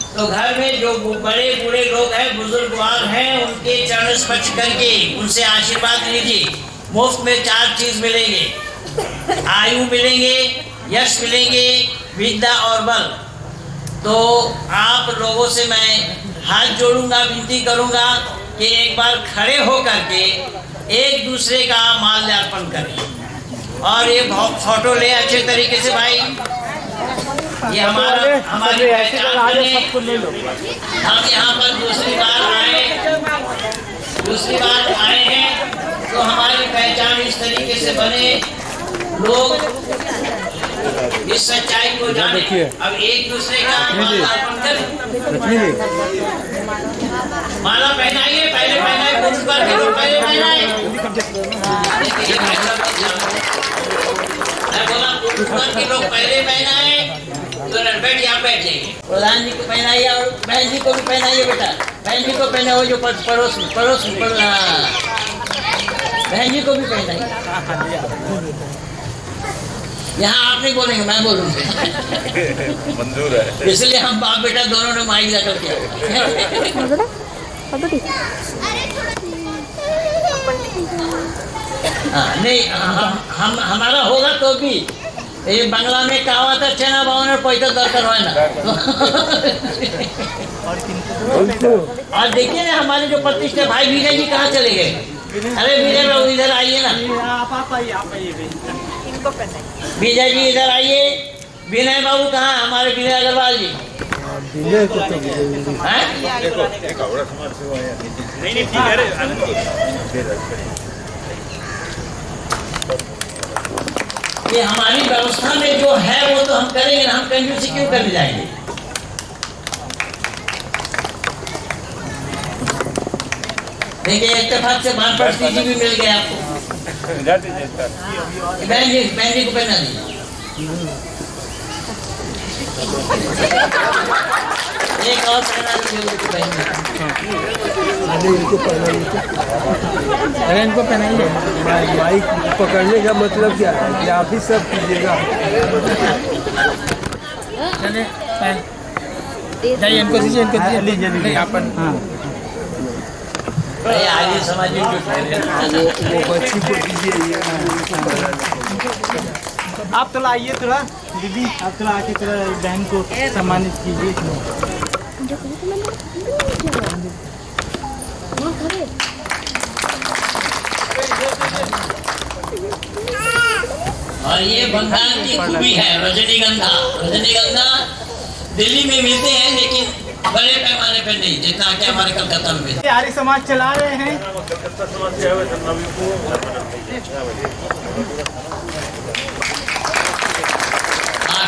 तो घर में जो बड़े बूढ़े लोग हैं, बुजुर्गवार हैं, उनके चरण स्पर्श करके उनसे आशीर्वाद लीजिए। मुफ्त में 4 चीज मिलेंगे, आयु मिलेंगे, यश मिलेंगे, विद्या और बल। तो आप लोगों से मैं हाथ जोड़ूंगा, विनती करूंगा कि एक बार खड़े होकर के एक दूसरे का माल्यार्पण करें और ये फोटो ले अच्छे तरीके से भाई। ये हमारी पहचान है। हम यहाँ पर दूसरी बार आए हैं तो हमारी पहचान इस तरीके से बने, लोग इस सच्चाई को जाने। अब एक दूसरे का माल्यार्पण करें। माला पहनाइए, पहले पहनाए, पुरुष वर्ग के लोग पहले पहनाए। मैं बोला पुरुष वर्ग के लोग पहले पहनाए, तो बैठ यहाँ बैठ जाइए। प्रधान जी को पहनाइए और बहन जी को भी पहनाइए बेटा। बहन जी को पहने, वो जो पड़ोस बहन जी को भी पहनाइए। यहाँ आप नहीं बोलेंगे, मैं बोलूँगा। मंजूर है। इसलिए हम बाप बेटा दोनों ने माइक लगा के नहीं, हम हमारा होगा तो भी ये बंगला में कहावत है, चेना बावन पैसा दरकार है ना। और देखिए ना हमारे जो प्रतिष्ठित भाई विजय जी कहाँ चले गए? अरे विजय बाबू इधर आइए ना। विजय जी इधर आइए। विनय बाबू कहाँ? हमारे विनय अग्रवाल जी। ये हमारी व्यवस्था में जो है वो तो हम करेंगे ना, हम कंजूसी क्यों करने जाएंगे? देखिए इत्तेफाक से भानपट जी भी मिल गए आपको। बहन जी को पहना दीजिए। एक और पहना दीजिए उनको, बहन अरे इनको पहनाइए। माइक पकड़ने का मतलब क्या है कि आप ही सब कीजिएगा। जाइए इनको दीजिए, इनको लीजिए अपन। आगे समाज वो बच्ची को दीजिए। आप थोड़ा आइए, थोड़ा दीदी आप थोड़ा आके थोड़ा बहन को सम्मानित कीजिए। और ये बंगाल की खूबी है, रजनीगंधा दिल्ली में मिलते हैं लेकिन बड़े पैमाने पर नहीं, जितना कि हमारे कलकत्ता में मिलते हैं। आर्य समाज चला रहे हैं।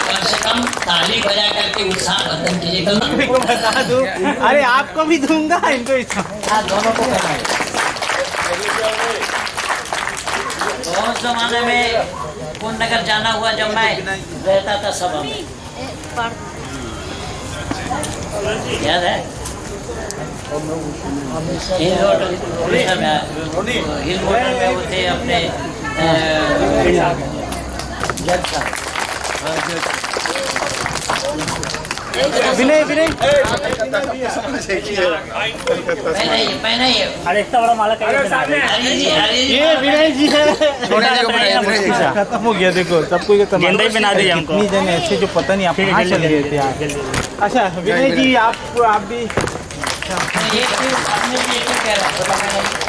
कम से कम ताली बजा करके उत्साह वर्धन कीजिए। को बता दूं, अरे आपको भी दूंगा, इनको दोनों को कराए। बहुत जमाने में कौन नगर जाना हुआ जब मैं रहता था सभा में, याद है? हिल मोटर में वो थे अपने जज साहब। विनय पहनाइए। अरे इतना बड़ा माला ये विनय जी है। खत्म हो गया, देखो सबको ये गेंदा ही बना दिया हमको। इतनी जने ऐसे जो पता नहीं आप कहाँ चले गए थे। अच्छा विनय जी आप भी ये क्यों आपने ये क्यों कह रहा है?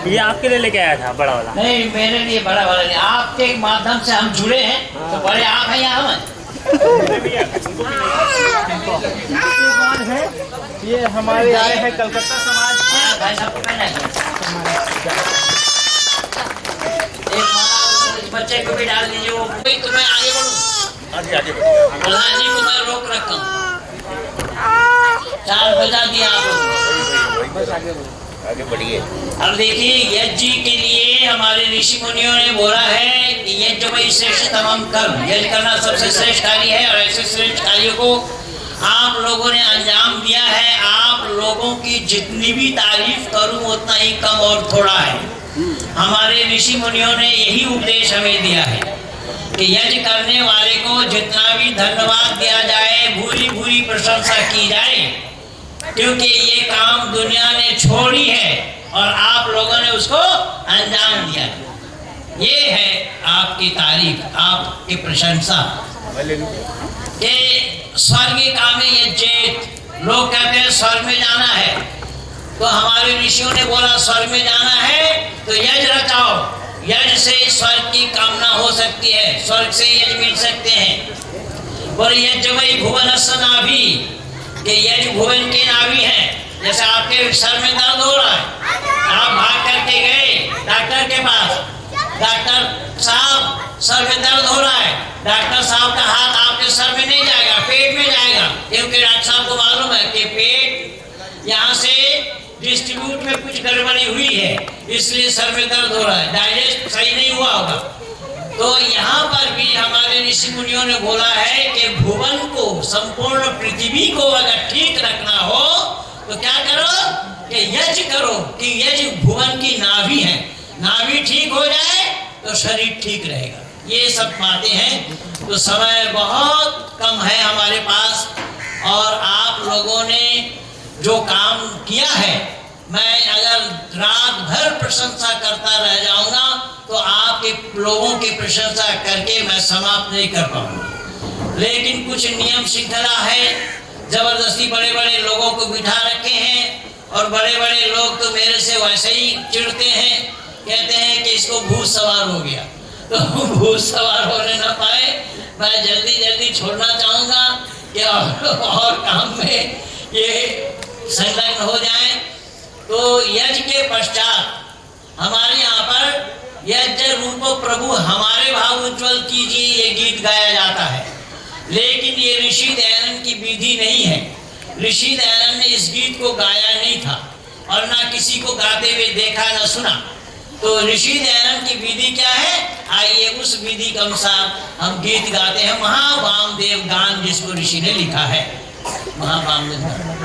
ये आपके लिए लेके आया था बड़ा वाला। नहीं, मेरे लिए बड़ा वाला नहीं, आपके माध्यम से हम जुड़े हैं, तो बड़े आप हैं या हम हैं? ये हमारे आए हैं कलकत्ता समाज भाई साहब को पहना है। एक माला इस बच्चे को भी डाल दीजिए, वो तो मैं आगे बढ़ूं। आगे प्रधान जी को मैं रोक रखा हूँ, 4 बजा दिया आप लोगों ने। आगे बढ़िए। अब देखिए, यज्ञ के लिए हमारे ऋषि मुनियों ने बोला है कि यज्ञ में श्रेष्ठ तमाम कर्म, यज्ञ करना सबसे श्रेष्ठ कार्य है, और ऐसे श्रेष्ठ कार्यों को आप लोगों ने अंजाम दिया है। आप लोगों की जितनी भी तारीफ करूं उतना ही कम और थोड़ा है। हमारे ऋषि मुनियों ने यही उपदेश हमें दिया है कि यज्ञ करने वाले को जितना भी धन्यवाद दिया जाए, भूरी भूरी प्रशंसा की जाए, क्योंकि ये काम दुनिया ने छोड़ी है और आप लोगों ने उसको अंजाम दिया। ये है आपकी तारीफ, आपकी प्रशंसा। कि स्वर्ग काम यज्ञेत, लोग कहते हैं स्वर्ग में जाना है, तो हमारे ऋषियों ने बोला स्वर्ग में जाना है तो यज्ञ रचाओ, यज्ञ से स्वर्ग की कामना हो सकती है, स्वर्ग से यज्ञ मिल सकते हैं। और यज्ञ वही भुवन नाभि, कि यज्ञ भुवन की नाभि है। जैसे आपके सर में दर्द हो रहा है, आप भाग करके गए डॉक्टर के पास, डॉक्टर साहब सर में दर्द हो रहा है, डॉक्टर साहब का हाथ आपके सर में नहीं जाएगा, पेट में जाएगा, क्योंकि डॉक्टर साहब को मालूम है कि पेट यहाँ से डिस्ट्रीब्यूट में कुछ गड़बड़ी हुई है, इसलिए सर में दर्द हो रहा है, डाइजेस्ट सही नहीं हुआ होगा। तो यहाँ पर भी हमारे ऋषि मुनियों ने बोला है कि भुवन को, संपूर्ण पृथ्वी को अगर ठीक रखना हो तो क्या करो कि यज्ञ करो, कि यज्ञ भुवन की नाभि है, नाभि ठीक हो जाए तो शरीर ठीक रहेगा। ये सब बातें हैं। तो समय बहुत कम है हमारे पास, और आप लोगों ने जो काम किया है, मैं अगर रात भर प्रशंसा करता रह जाऊंगा तो आपके लोगों की प्रशंसा करके मैं समाप्त नहीं कर पाऊंगा। लेकिन कुछ नियम श्रृंखला है, जबरदस्ती बड़े बड़े लोगों को बिठा रखे हैं, और बड़े बड़े लोग तो मेरे से वैसे ही चिढ़ते हैं, कहते हैं कि इसको भूत सवार हो गया। तो भूत सवार होने ना पाए, मैं जल्दी जल्दी छोड़ना चाहूँगा कि और काम में ये संलग्न हो जाए। तो यज्ञ के पश्चात हमारे यहाँ पर यज्ञ रूप प्रभु हमारे भाव उज्ज्वल कीजिए, ये गीत गाया जाता है। लेकिन ये ऋषि दयानंद की विधि नहीं है। ऋषि दयानंद ने इस गीत को गाया नहीं था, और ना किसी को गाते हुए देखा न सुना। तो ऋषि दयानंद की विधि क्या है, आइए उस विधि के अनुसार हम गीत गाते हैं। महावामदेव गान जिसको ऋषि ने लिखा है, महावामदेव गान।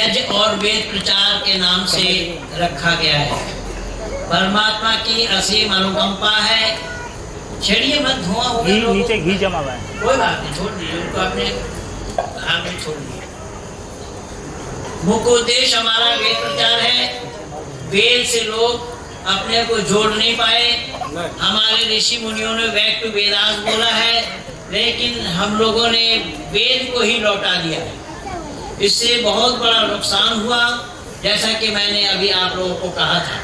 यज्ञ और वेद प्रचार के नाम से रखा गया है। परमात्मा की असीम अनुकंपा है। छेड़िए मत, धुआं हो गया लोगों। नीचे घी जमा हुआ है। कोई बात नहीं, छोड़ दीजिए उनको, अपने हाथ में छोड़ दीजिए। मुख्य उद्देश्य हमारा वेद प्रचार है। वेद से लोग अपने को जोड़ नहीं पाए। हमारे ऋषि मुनियों ने बैक टू वेदास बोला है, लेकिन हम लोगों ने वेद को ही लौटा दिया है। इससे बहुत बड़ा नुकसान हुआ। जैसा कि मैंने अभी आप लोगों को कहा था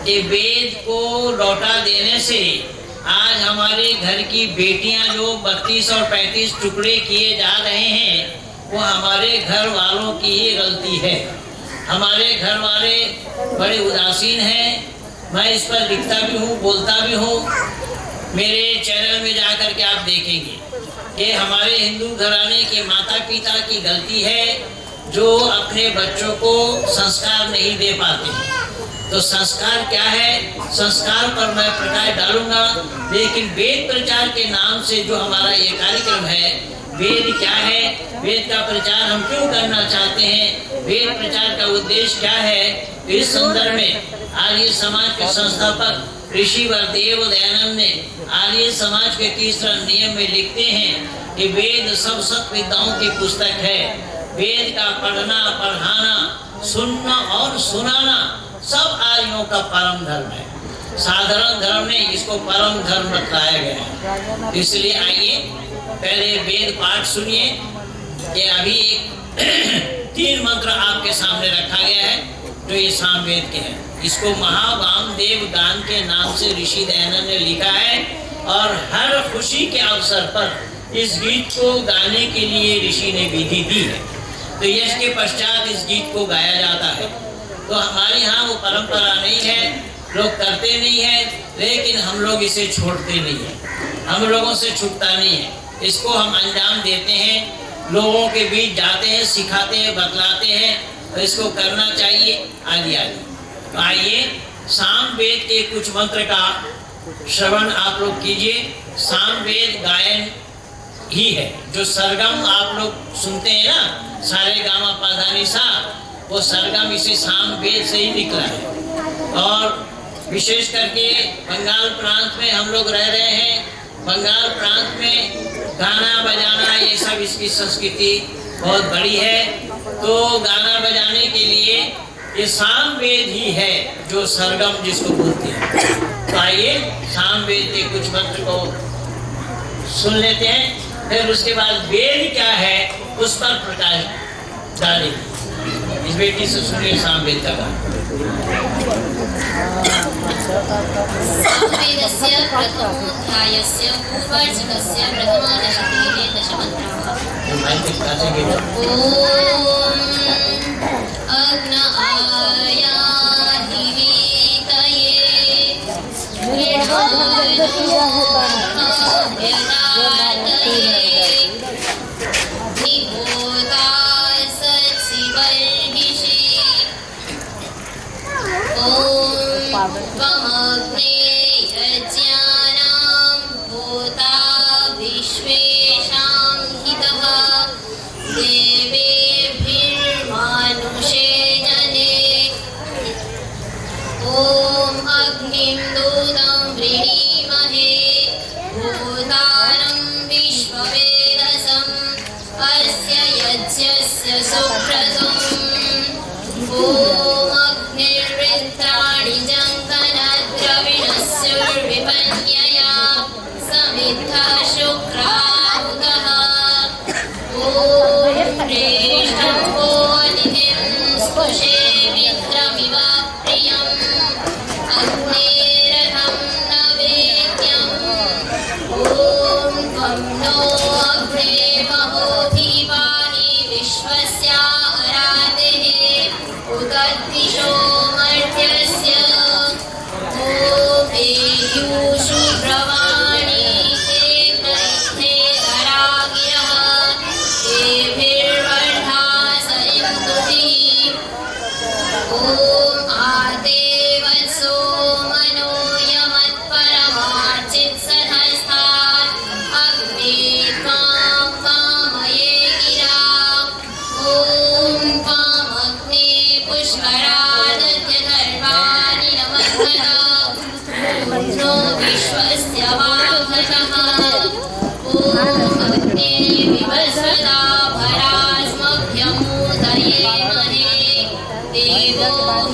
कि वेद को लौटा देने से आज हमारे घर की बेटियां जो 32 और 35 टुकड़े किए जा रहे हैं, वो हमारे घर वालों की ही गलती है। हमारे घर वाले बड़े उदासीन हैं। मैं इस पर लिखता भी हूँ, बोलता भी हूँ। मेरे चैनल में जाकर के आप देखेंगे कि हमारे हिंदू घराने के माता पिता की गलती है जो अपने बच्चों को संस्कार नहीं दे पाते। तो संस्कार क्या है, संस्कार पर मैं प्रकाश डालूंगा। लेकिन वेद प्रचार के नाम से जो हमारा ये कार्यक्रम है, वेद क्या है, वेद का प्रचार हम क्यों करना चाहते हैं, वेद प्रचार का उद्देश्य क्या है, इस संदर्भ में आर्य समाज के संस्थापक ऋषि वरदेव दयानंद ने आर्य समाज के तीसरा नियम में लिखते हैं कि वेद सब सत विद्याओं की पुस्तक है। वेद का पढ़ना, पढ़ाना, सुनना और सुनाना सब आर्यों का परम धर्म है। साधारण धर्म ने इसको परम धर्म बताया गया है। इसलिए आइए पहले वेद पाठ सुनिए कि अभी एक 3 मंत्र आपके सामने रखा गया है जो ये सामवेद के हैं। इसको महावामदेव गान के नाम से ऋषि दयानंद ने लिखा है और हर खुशी के अवसर पर इस गीत को गाने के लिए ऋषि ने विधि दी है। तो यश के पश्चात इस गीत को गाया जाता है। तो हमारे यहाँ वो परंपरा नहीं है, लोग करते नहीं है, लेकिन हम लोग इसे छोड़ते नहीं है। हम लोगों से छूटता नहीं है। इसको हम अंजाम देते हैं, लोगों के बीच जाते हैं, सिखाते हैं, बतलाते हैं। तो इसको करना चाहिए आदि आदि। तो आइए सामवेद के कुछ मंत्र का श्रवण आप लोग कीजिए। सामवेद गायन ही है। जो सरगम आप लोग सुनते हैं ना, सारे गामा पाधानी सा, वो सरगम इसी सामवेद से ही निकला है। और विशेष करके बंगाल प्रांत में हम लोग रह रहे हैं। बंगाल प्रांत में गाना बजाना ये सब इसकी संस्कृति बहुत बड़ी है। तो गाना बजाने के लिए ये सामवेद ही है जो सरगम जिसको बोलते हैं। तो आइए सामवेद के कुछ मंत्र को सुन लेते हैं, फिर उसके बाद वेद क्या है उस पर प्रकाश डालेंगे। इस बेटी से सुनिए सामवेद का गाना। सामवेदस्य प्रथमोऽध्यायस्य पूर्वार्चिकस्य प्रथमादशदिने दशमन्त्राः। ॐ अग्न आयाधिवीतये मृळो त्वमग्ने यज्ञानां भूता विश्वेषां हितः देवेभिर्मानुषे जने। ॐ अग्निं दूतं वृणीमहे भूतानं विश्ववेदसम् अस्य यज्ञस्य सुक्रतुम्। ॐ अग्निर्वृत्राणि जङ्कनद्रविणस्युर्विपन्यया समिद्धा शुक्राहुतः। ॐ प्रेष्ठम्भो निधिं स्पुषे मित्रमिव प्रियम् अग्नेरथं नवेद्यम्। ॐ त्वं नो अग्ने महोधि पाहि विश्वस्य अरातिः उदद्दिशो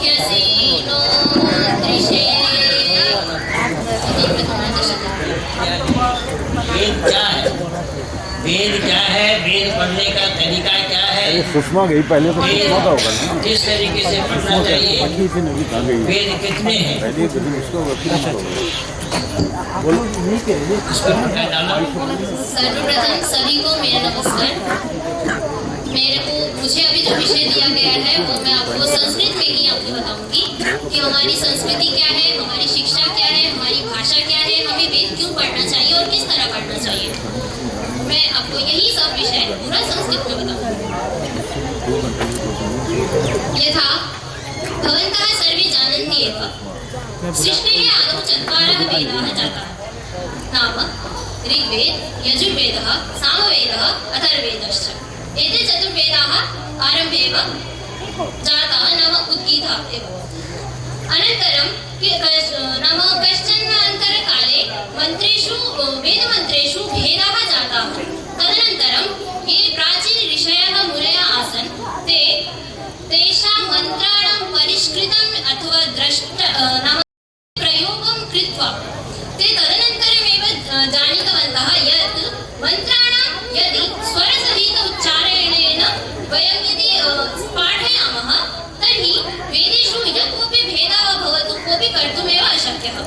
ह्यसेनो दृशे। वेद क्या है? वेद क्या है? वेद पढ़ने का तरीका क्या है? सुषमा गई पहले तो वेद सुषमा का होगा ना। किस तरीके से पढ़ना चाहिए? पत्नी से नहीं कहा गई वेद कितने हैं? पहले तो उसको सर्वप्रथम सभी को मेरा नमस्कार। मुझे अभी जो विषय दिया गया है वो मैं आपको संस्कृत में ही आपको बताऊंगी कि हमारी संस्कृति क्या है, हमारी शिक्षा क्या है, हमारी भाषा क्या है, हमें वेद क्यों पढ़ना चाहिए और किस तरह पढ़ना चाहिए। मैं आपको यही सब विषय पूरा संस्कृत में बताऊंगी। यथा भवन्तः सर्वे जानन्ति एव सृष्टेः आदौ चत्वारः वेदाः जाताः नाम ऋग्वेद, यजुर्वेदः, सामवेदः, अथर्ववेदश्च। एते चतुर्वेदाः आरम्भे एव जाताः नाम उद्गीताः एव। अनन्तरं नाम कश्चन अन्तरकाले मन्त्रेषु वेदमन्त्रेषु भेदाः जाताः। तदनन्तरं ये प्राचीन ऋषयः मुनयः आसन् ते तेषां मन्त्राणां परिष्कृतम् अथवा नाम प्रयोगं कृत्वा ते तदनन्तरमेव जानीतवन्तः यत् मन्त्राणां यदि स्वरसहित उच्चारणेन वयं यदि पाठयामः तर्हि वेदेषु यः कोऽपि भेदः भवतु कोऽपि कर्तुमेव अशक्यः।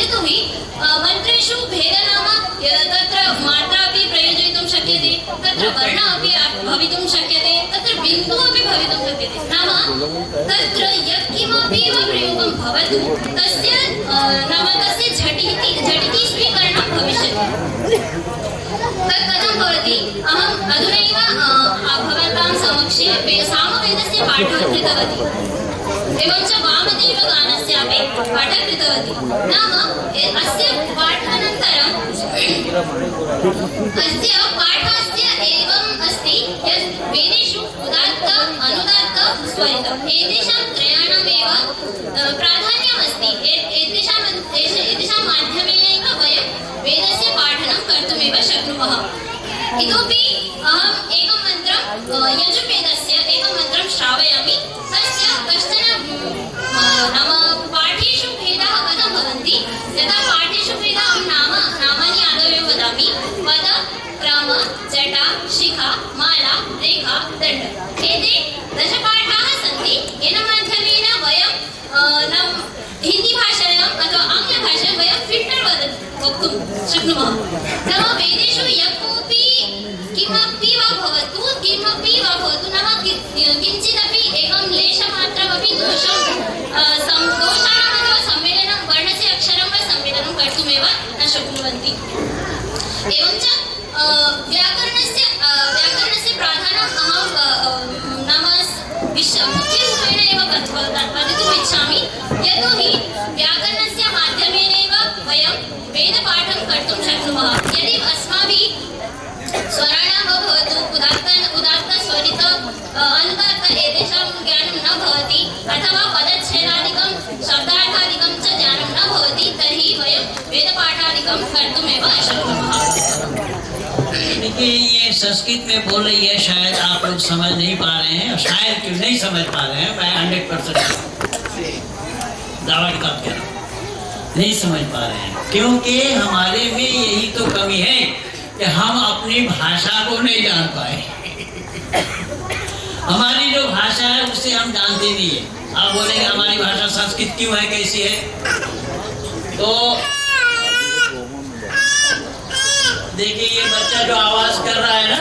यतोहि मन्त्रेषु भेदः नाम तत्र मात्रा अपि प्रयोजयितुं शक्यते, तत्र वर्णः अपि भवितुं शक्यते, तत्र बिन्दुः अपि भवितुं शक्यते। नाम तत्र यत्किमपि वा प्रयोगं भवतु तस्य झटिति स्वीकरणं भविष्यति। तत् कथं भवति? अहम् अधुनैव भवतां समक्षे सामवेदस्य पाठं कृतवती, एवं च वामदेवगानस्यापि पाठं कृतवती। नाम अस्य पाठानन्तरम् अस्य पाठस्य एवम् अस्ति यत् वेदेषु उदात्त, अनुदात्त, स्वरित एतेषां त्रयाणामेव प्राधान्यम् अस्ति। एतेषां माध्यमेनैव वयं वेदस्य पाठनं कर्तुमेव शक्नुमः। इतोपि अहम् एकं मन्त्रं यजुर्वेदस्य एकं मन्त्रं श्रावयामि। तस्य कश्चन नाम पाठेषु भेदाः कथं भवन्ति? यथा पाठेषु भेदाः नामानि आदौ वदामि। पद, क्रम, जटा, शिखा, माला, रेखा, दण्ड। एते दशपाठाः सन्ति येन माध्यमेन वयं हिन्दी भाषायाम् अथवा आङ्ग्लभाषायां वयं फिल्टर् वक्तुं शक्नुमः। नाम वेदेषु यः कोऽपि किमपि वा भवतु नाम किञ्चिदपि एकं लेशमात्रमपि दोषाणाम् अथवा सम्मेलनं वर्णस्य अक्षरं वा सम्मेलनं कर्तुमेव न शक्नुवन्ति। एवं च व्याकरणस्य प्राधान्यम् अहं नाम मुख्यरूपेण एव वदितुम् इच्छामि। यतोहि व्याकरणस्य माध्यमेनैव वयं वेदपाठं कर्तुं शक्नुमः। यदि अस्माभिः स्वराणां वा भवतु उदात्त, स्वरित, अनुदात्त एतेषां ज्ञानं न भवति अथवा पदच्छेदादिकं शब्दार्थादिकं च ज्ञानं न भवति तर्हि वयं वेदपाठादिकं कर्तुमेव अशक्नुमः। देखिए ये संस्कृत में बोल रही है, शायद आप लोग समझ नहीं पा रहे हैं, और शायद क्यों नहीं समझ पा रहे हैं, मैं 100% दावा की बात कर रहा हूँ, नहीं समझ पा रहे हैं। क्योंकि हमारे में यही तो कमी है कि हम अपनी भाषा को नहीं जान पाए। हमारी जो भाषा है उससे हम जानते नहीं है। आप बोलेंगे हमारी भाषा संस्कृत क्यों है, कैसी है? तो देखिए ये बच्चा जो आवाज कर रहा है ना,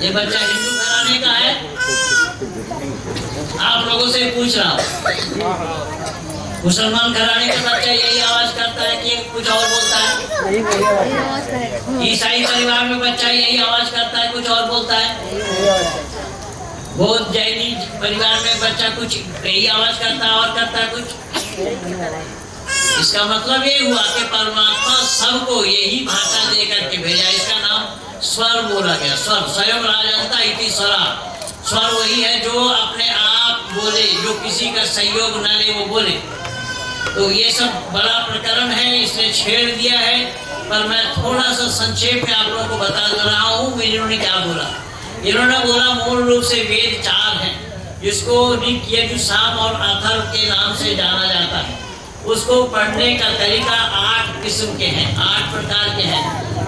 ये बच्चा हिंदू घराने का है। आप लोगों से पूछ रहा हूँ, मुसलमान घराने का बच्चा यही आवाज करता है कि कुछ और बोलता है? ईसाई परिवार में बच्चा यही आवाज करता है, कुछ और बोलता है? बौद्ध जैनी परिवार में बच्चा कुछ यही आवाज करता है और करता है कुछ। इसका मतलब ये हुआ कि परमात्मा सबको यही भाषा दे करके भेजा। इसका नाम स्वर बोला गया। स्वर स्वयं राजंता इति स्वरा। स्वर वही है जो अपने आप बोले, जो किसी का सहयोग न ले वो बोले। तो ये सब बड़ा प्रकरण है, इसने छेड़ दिया है, पर मैं थोड़ा सा संक्षेप में आप लोगों को बता दे रहा हूँ। इन्होंने क्या बोला? इन्होंने बोला मूल रूप से वेद 4 हैं। जिसको ऋक, यजुर्साम और अथर्व के नाम से जाना जाता है, उसको पढ़ने का तरीका 8 किस्म के हैं, 8 प्रकार के हैं।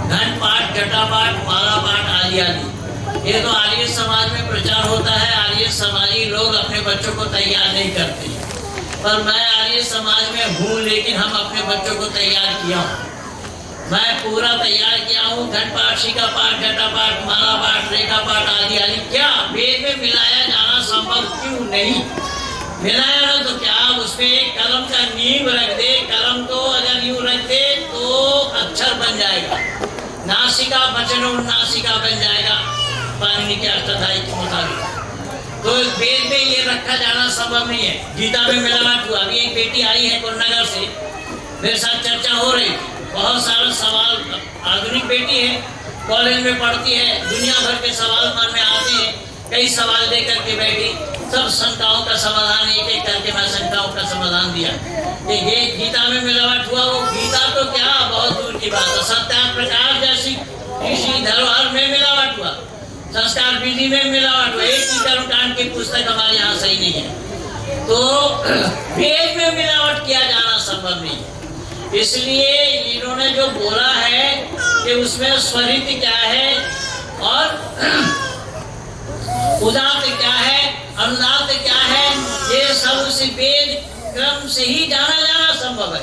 घंट पाठ, जटा पाठ, माला पाठ आदि आदि। ये तो आर्य समाज में प्रचार होता है। आर्य समाजी लोग अपने बच्चों को तैयार नहीं करते, पर मैं आर्य समाज में हूँ, लेकिन हम अपने बच्चों को तैयार किया हूँ। मैं पूरा तैयार किया हूँ। घंट पाठ, शिका पाठ, जटा पाठ, माला पाठ, रेखा पाठ आदि आदि। क्या वेद में मिलाया जाना संभव क्यों नहीं? मिलाया ना तो क्या, उसमें एक कलम का नींव रख दे, कलम को अगर यूं रख दे तो अक्षर बन जाएगा, नासिका वचन नासिका बन जाएगा पाणिनि के अष्टाध्यायी के मुताबिक। तो वेद में ये रखा जाना संभव नहीं है। गीता में मिलावट हुआ। अभी एक बेटी आई है कोरनगर से, मेरे साथ चर्चा हो रही, बहुत सारा सवाल, आधुनिक बेटी है, कॉलेज में पढ़ती है, दुनिया भर के सवाल मन में आते हैं, कई सवाल दे करके बैठी, सब शंकाओं का समाधान एक एक करके मैं शंकाओं का समाधान दिया कि ये गीता में मिलावट हुआ। वो गीता तो क्या, बहुत दूर की बात है। सत्याग्रह प्रकाश जैसी किसी धरोहर में मिलावट हुआ, संस्कार विधि में मिलावट हुआ। एक ही कर्मकांड की पुस्तक हमारे यहाँ सही नहीं है। तो वेद में मिलावट किया जाना संभव नहीं है। इसलिए इन्होंने जो बोला है कि उसमें स्वरित क्या है और उदात क्या है, अनुदात क्या है, ये सब उसी वेद क्रम से ही जाना संभव है।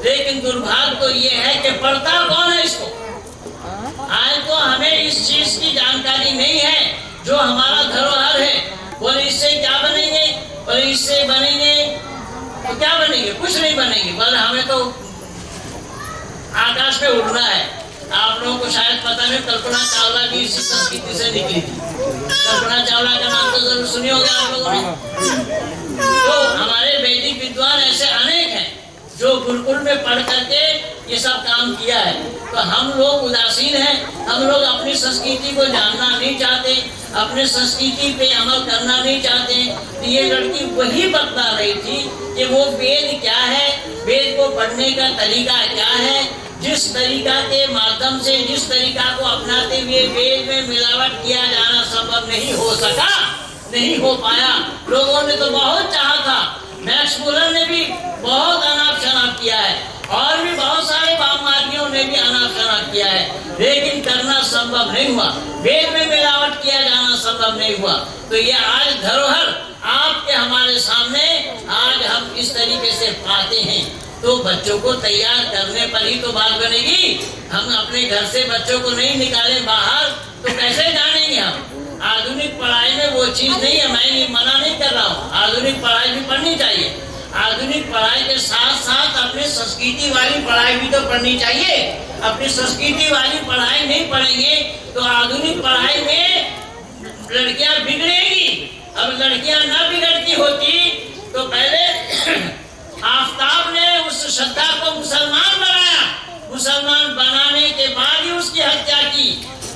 लेकिन दुर्भाग्य तो ये है कि पढ़ता कौन है इसको? आज तो हमें इस चीज की जानकारी नहीं है जो हमारा धरोहर है। बोले इससे क्या बनेंगे, बोले इससे बनेंगे तो क्या बनेंगे? कुछ नहीं बनेंगे। बोले हमें तो आकाश में उड़ना है। आप लोगों को शायद पता नहीं, कल्पना चावला भी इसी संस्कृति से निकली थी। कल्पना चावला का नाम तो जरूर सुने होंगे आप लोगों ने। तो हमारे वैदिक विद्वान ऐसे अनेक हैं जो गुरुकुल में पढ़ करके ये सब काम किया है। तो हम लोग उदासीन हैं, हम लोग अपनी संस्कृति को जानना नहीं चाहते, अपने संस्कृति पे अमल करना नहीं चाहते। तो ये लड़की वही बता रही थी कि वो वेद क्या है, वेद को पढ़ने का तरीका क्या है, जिस तरीका के माध्यम से, जिस तरीका को अपनाते हुए वेद में मिलावट किया जाना संभव नहीं हो सका, नहीं हो पाया। लोगों ने तो बहुत चाहा था, मैक्स मुलर ने भी बहुत अनाप शनाप किया है और भी बहुत सारे वाममार्गियों ने भी अनाप शनाप किया है, लेकिन करना संभव नहीं हुआ। वेद में मिलावट किया जाना संभव नहीं हुआ। तो ये आज धरोहर आपके हमारे सामने आज हम इस तरीके से पाते हैं। तो बच्चों को तैयार करने पर ही तो बात बनेगी। हम अपने घर से बच्चों को नहीं निकालें बाहर तो कैसे जानेंगे हम? आधुनिक पढ़ाई में वो चीज नहीं है। मैं मना नहीं कर रहा हूँ, आधुनिक पढ़ाई भी पढ़नी चाहिए। आधुनिक पढ़ाई के साथ साथ अपनी संस्कृति वाली पढ़ाई भी तो पढ़नी चाहिए। अपनी संस्कृति वाली पढ़ाई नहीं पढ़ेंगे तो आधुनिक पढ़ाई में लड़कियां बिगड़ेगी। अब लड़कियां न बिगड़ती होती तो पहले आफ्ताब ने उस श्रद्धा को मुसलमान बनाया, मुसलमान बनाने के बाद ही उसकी हत्या की।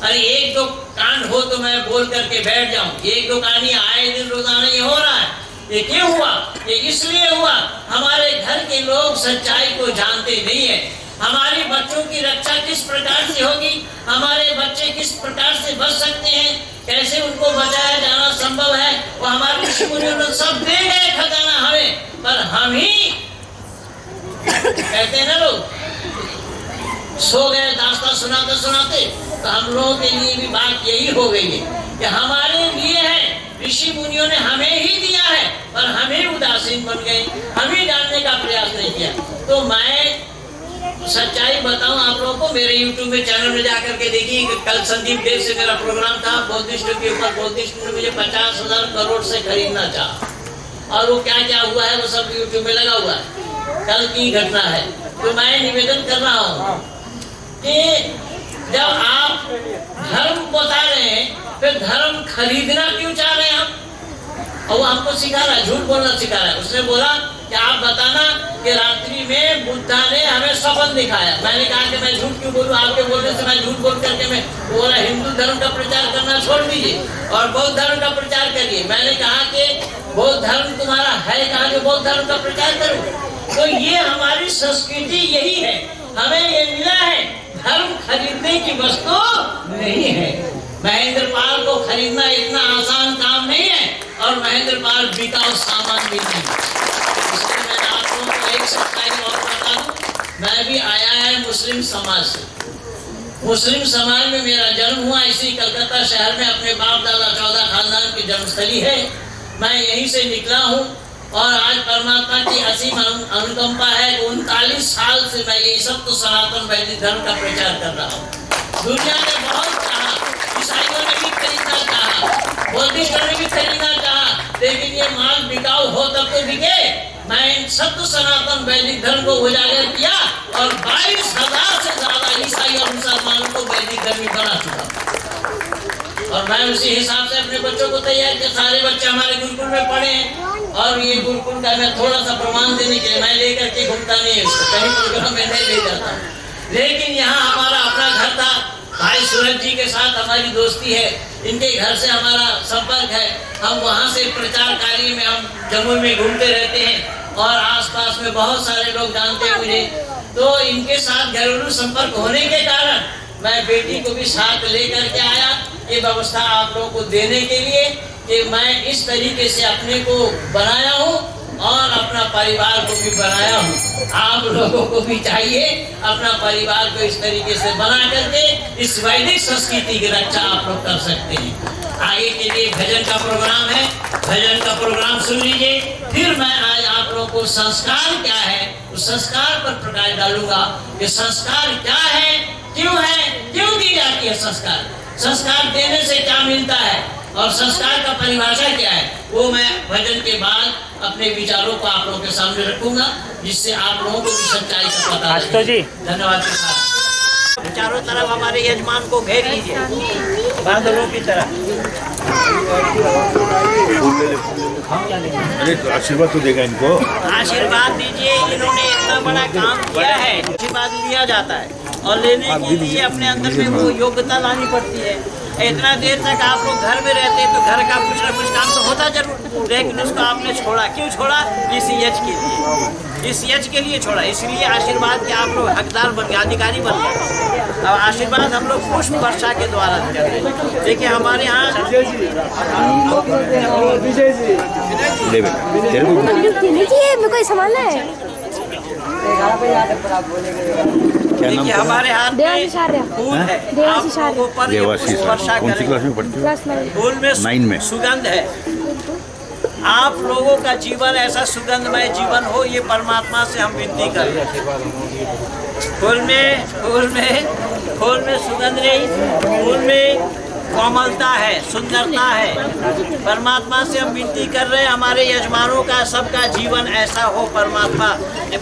अरे एक दो कांड हो तो मैं बोल करके बैठ जाऊं, एक दो कहानी आए दिन रोजाना ये हो रहा है। ये क्यों हुआ? ये इसलिए हुआ हमारे घर के लोग सच्चाई को जानते नहीं है। हमारे बच्चों की रक्षा किस प्रकार से होगी, हमारे बच्चे किस प्रकार से बच सकते हैं, कैसे उनको बचाया जाना संभव है, वो हमारे ऋषि मुनियों ने सब दे गए खजाना हमें, पर हम ही कहते हैं ना लोग सो गए दास्तां सुनाते सुनाते। तो हम लोगों के लिए भी बात यही हो गई है कि हमारे लिए है, ऋषि मुनियों ने हमें ही दिया है, पर हम ही उदासीन बन गए, हम ही जानने का प्रयास नहीं किया। तो मैं सच्चाई बताऊं आप लोगों को, मेरे YouTube में चैनल में जाकर के देखिए, कल संदीप देव से मेरा प्रोग्राम था बौद्धिस्टों के ऊपर। बौद्धिस्ट ने मुझे 50,000 करोड़ से खरीदना चाहा और वो क्या क्या हुआ है वो सब YouTube में लगा हुआ है, कल की घटना है। तो मैं निवेदन कर रहा हूँ कि जब आप धर्म बता रहे हैं फिर धर्म खरीदना क्यों चाह रहे हैं हम? और वो हमको सिखा रहा है, झूठ बोलना सिखा रहा है। उसने बोला कि आप बताना कि रात्रि में बुद्धा ने हमें सपन दिखाया। मैंने कहा कि मैं झूठ क्यों बोलूं, आपके बोलने से मैं झूठ बोल करके मैं बोला हिंदू धर्म का प्रचार करना छोड़ दीजिए और बौद्ध धर्म का प्रचार करिए। मैंने कहा कि बौद्ध धर्म तुम्हारा है कहाँ जो बौद्ध धर्म का प्रचार करूं? तो ये हमारी संस्कृति यही है, हमें ये मिला है। धर्म खरीदने की वस्तु नहीं है। महेंद्र पाल को खरीदना इतना आसान काम नहीं है और और महेंद्र पाल बिकाऊ सामान भी नहीं। इसलिए मैं आप लोगों को एक सच्चाई और बता दूं, मैं भी आया है मुस्लिम समाज से। मुस्लिम समाज में मेरा जन्म हुआ, इसी कलकत्ता शहर में अपने बाप दादा 14 खानदान की जन्मस्थली है। मैं यहीं से निकला हूँ और आज परमात्मा की असीम अनुकंपा है कि 39 साल से मैं ये सब तो सनातन वैदिक धर्म का प्रचार कर रहा हूँ। दुनिया ने बहुत कहा, ईसाइयों ने भी खरीदना चाहा, बौद्धिस्टों ने भी खरीदना चाहा, लेकिन ये माल बिकाऊ हो तब तो बिके। मैं इन सब तो सनातन वैदिक धर्म को उजागर किया और 22,000 से ज्यादा ईसाई और मुसलमानों को वैदिक धर्मी बना चुका। और मैं उसी हिसाब से अपने बच्चों को तैयार किया। सारे बच्चे हमारे गुरुकुल में पढ़े हैं और ये गुरुकुल का मैं थोड़ा सा प्रमाण देने के लिए मैं लेकर के घूमता नहीं है, इसको कहीं प्रोग्राम में नहीं ले जाता। लेकिन यहाँ हमारा अपना घर था, भाई सूरज जी के साथ हमारी दोस्ती है, इनके घर से हमारा संपर्क है। हम वहाँ से प्रचार कार्य में हम जम्मू में घूमते रहते हैं और आसपास में बहुत सारे लोग जानते हैं मुझे। तो इनके साथ घरेलू संपर्क होने के कारण मैं बेटी को भी साथ लेकर के आया, ये व्यवस्था आप लोगों को देने के लिए कि मैं इस तरीके से अपने को बनाया हूँ और अपना परिवार को भी बनाया हूँ। आप लोगों को भी चाहिए अपना परिवार को इस तरीके से बना करके इस वैदिक संस्कृति की रक्षा आप लोग कर सकते हैं। आगे के लिए भजन का प्रोग्राम है, भजन का प्रोग्राम सुन लीजिए। फिर मैं आज आप लोगों को संस्कार क्या है उस संस्कार पर प्रकाश डालूंगा कि संस्कार क्या है, क्यों दी जाती है संस्कार, संस्कार देने से क्या मिलता है और संस्कार का परिभाषा क्या है, वो मैं भजन के बाद अपने विचारों को आप लोगों के सामने रखूंगा, जिससे आप लोगों को भी सच्चाई का पता चले। धन्यवाद के साथ चारों तरफ हमारे यजमान को घेर लीजिए बादलों की तरह। अरे तो आशीर्वाद तो देगा इनको, आशीर्वाद दीजिए। इन्होंने इतना बड़ा काम किया है, आशीर्वाद लिया जाता है और लेने के लिए अपने अंदर में वो योग्यता लानी पड़ती है। इतना देर तक आप लोग घर में रहते तो घर का कुछ न कुछ काम तो होता जरूर, लेकिन उसको आपने छोड़ा। क्यों छोड़ा? इस यज के लिए, इस यज के लिए छोड़ा। इसलिए आशीर्वाद के आप लोग हकदार बन गए, अधिकारी बन गए। अब आशीर्वाद हम लोग पुष्प वर्षा के द्वारा कर रहे हैं। देखिए हमारे यहाँ देखिए हमारे हाथ में फूल है, आप लोगों पर ये पुष्प वर्षा करें। फूल में सुगंध है। आप लोगों का जीवन ऐसा सुगंधमय जीवन हो, ये परमात्मा से हम विनती करें। फूल में सुगंध नहीं, फूल में कोमलता है, सुंदरता है। परमात्मा से हम विनती कर रहे हैं हमारे यजमानों का सबका जीवन ऐसा हो। परमात्मा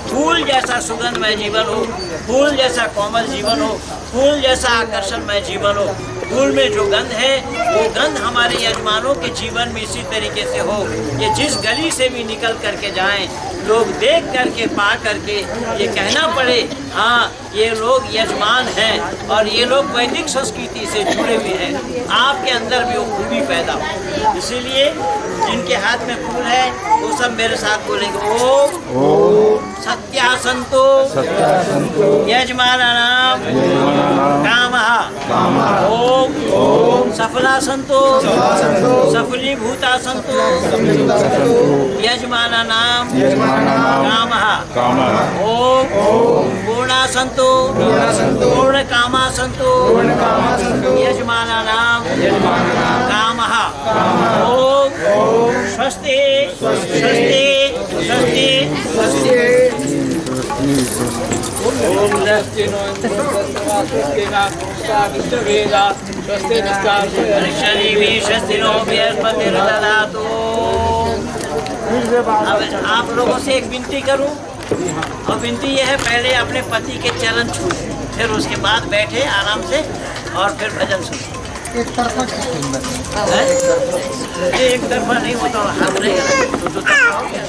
फूल जैसा सुगंधमय जीवन हो, फूल जैसा कोमल जीवन हो, फूल जैसा आकर्षणमय जीवन हो। फूल में जो गंध है वो गंध हमारे यजमानों के जीवन में इसी तरीके से हो। ये जिस गली से भी निकल करके जाएं, लोग देख करके पा करके ये कहना पड़े हाँ ये लोग यजमान हैं और ये लोग वैदिक संस्कृति से जुड़े हुए हैं। आपके अंदर भी वो खूबी पैदा हो। इसीलिए जिनके हाथ में फूल है वो सब मेरे साथ बोलेंगे ओम सत्या संतो यजमानानाम कामः ओम सफला संतो सफलीभूता संतो यजमानानाम कामः ओम पूर्णा संतो पूर्ण कामा संतो यजमानानाम कामः ओम स्वस्ति स्वस्ति स्वस्ति स्वस्ति। ओम स्वस्ति नो स्वस्ति नो बृहस्पतिर्दधातु। अब आप लोगों से एक विनती करूं, और विनती यह है पहले अपने पति के चरण छू, फिर उसके बाद बैठे आराम से और फिर भजन सुनो। एक तरफा नहीं होता, हाथ रहेगा तो तरफा हो गया।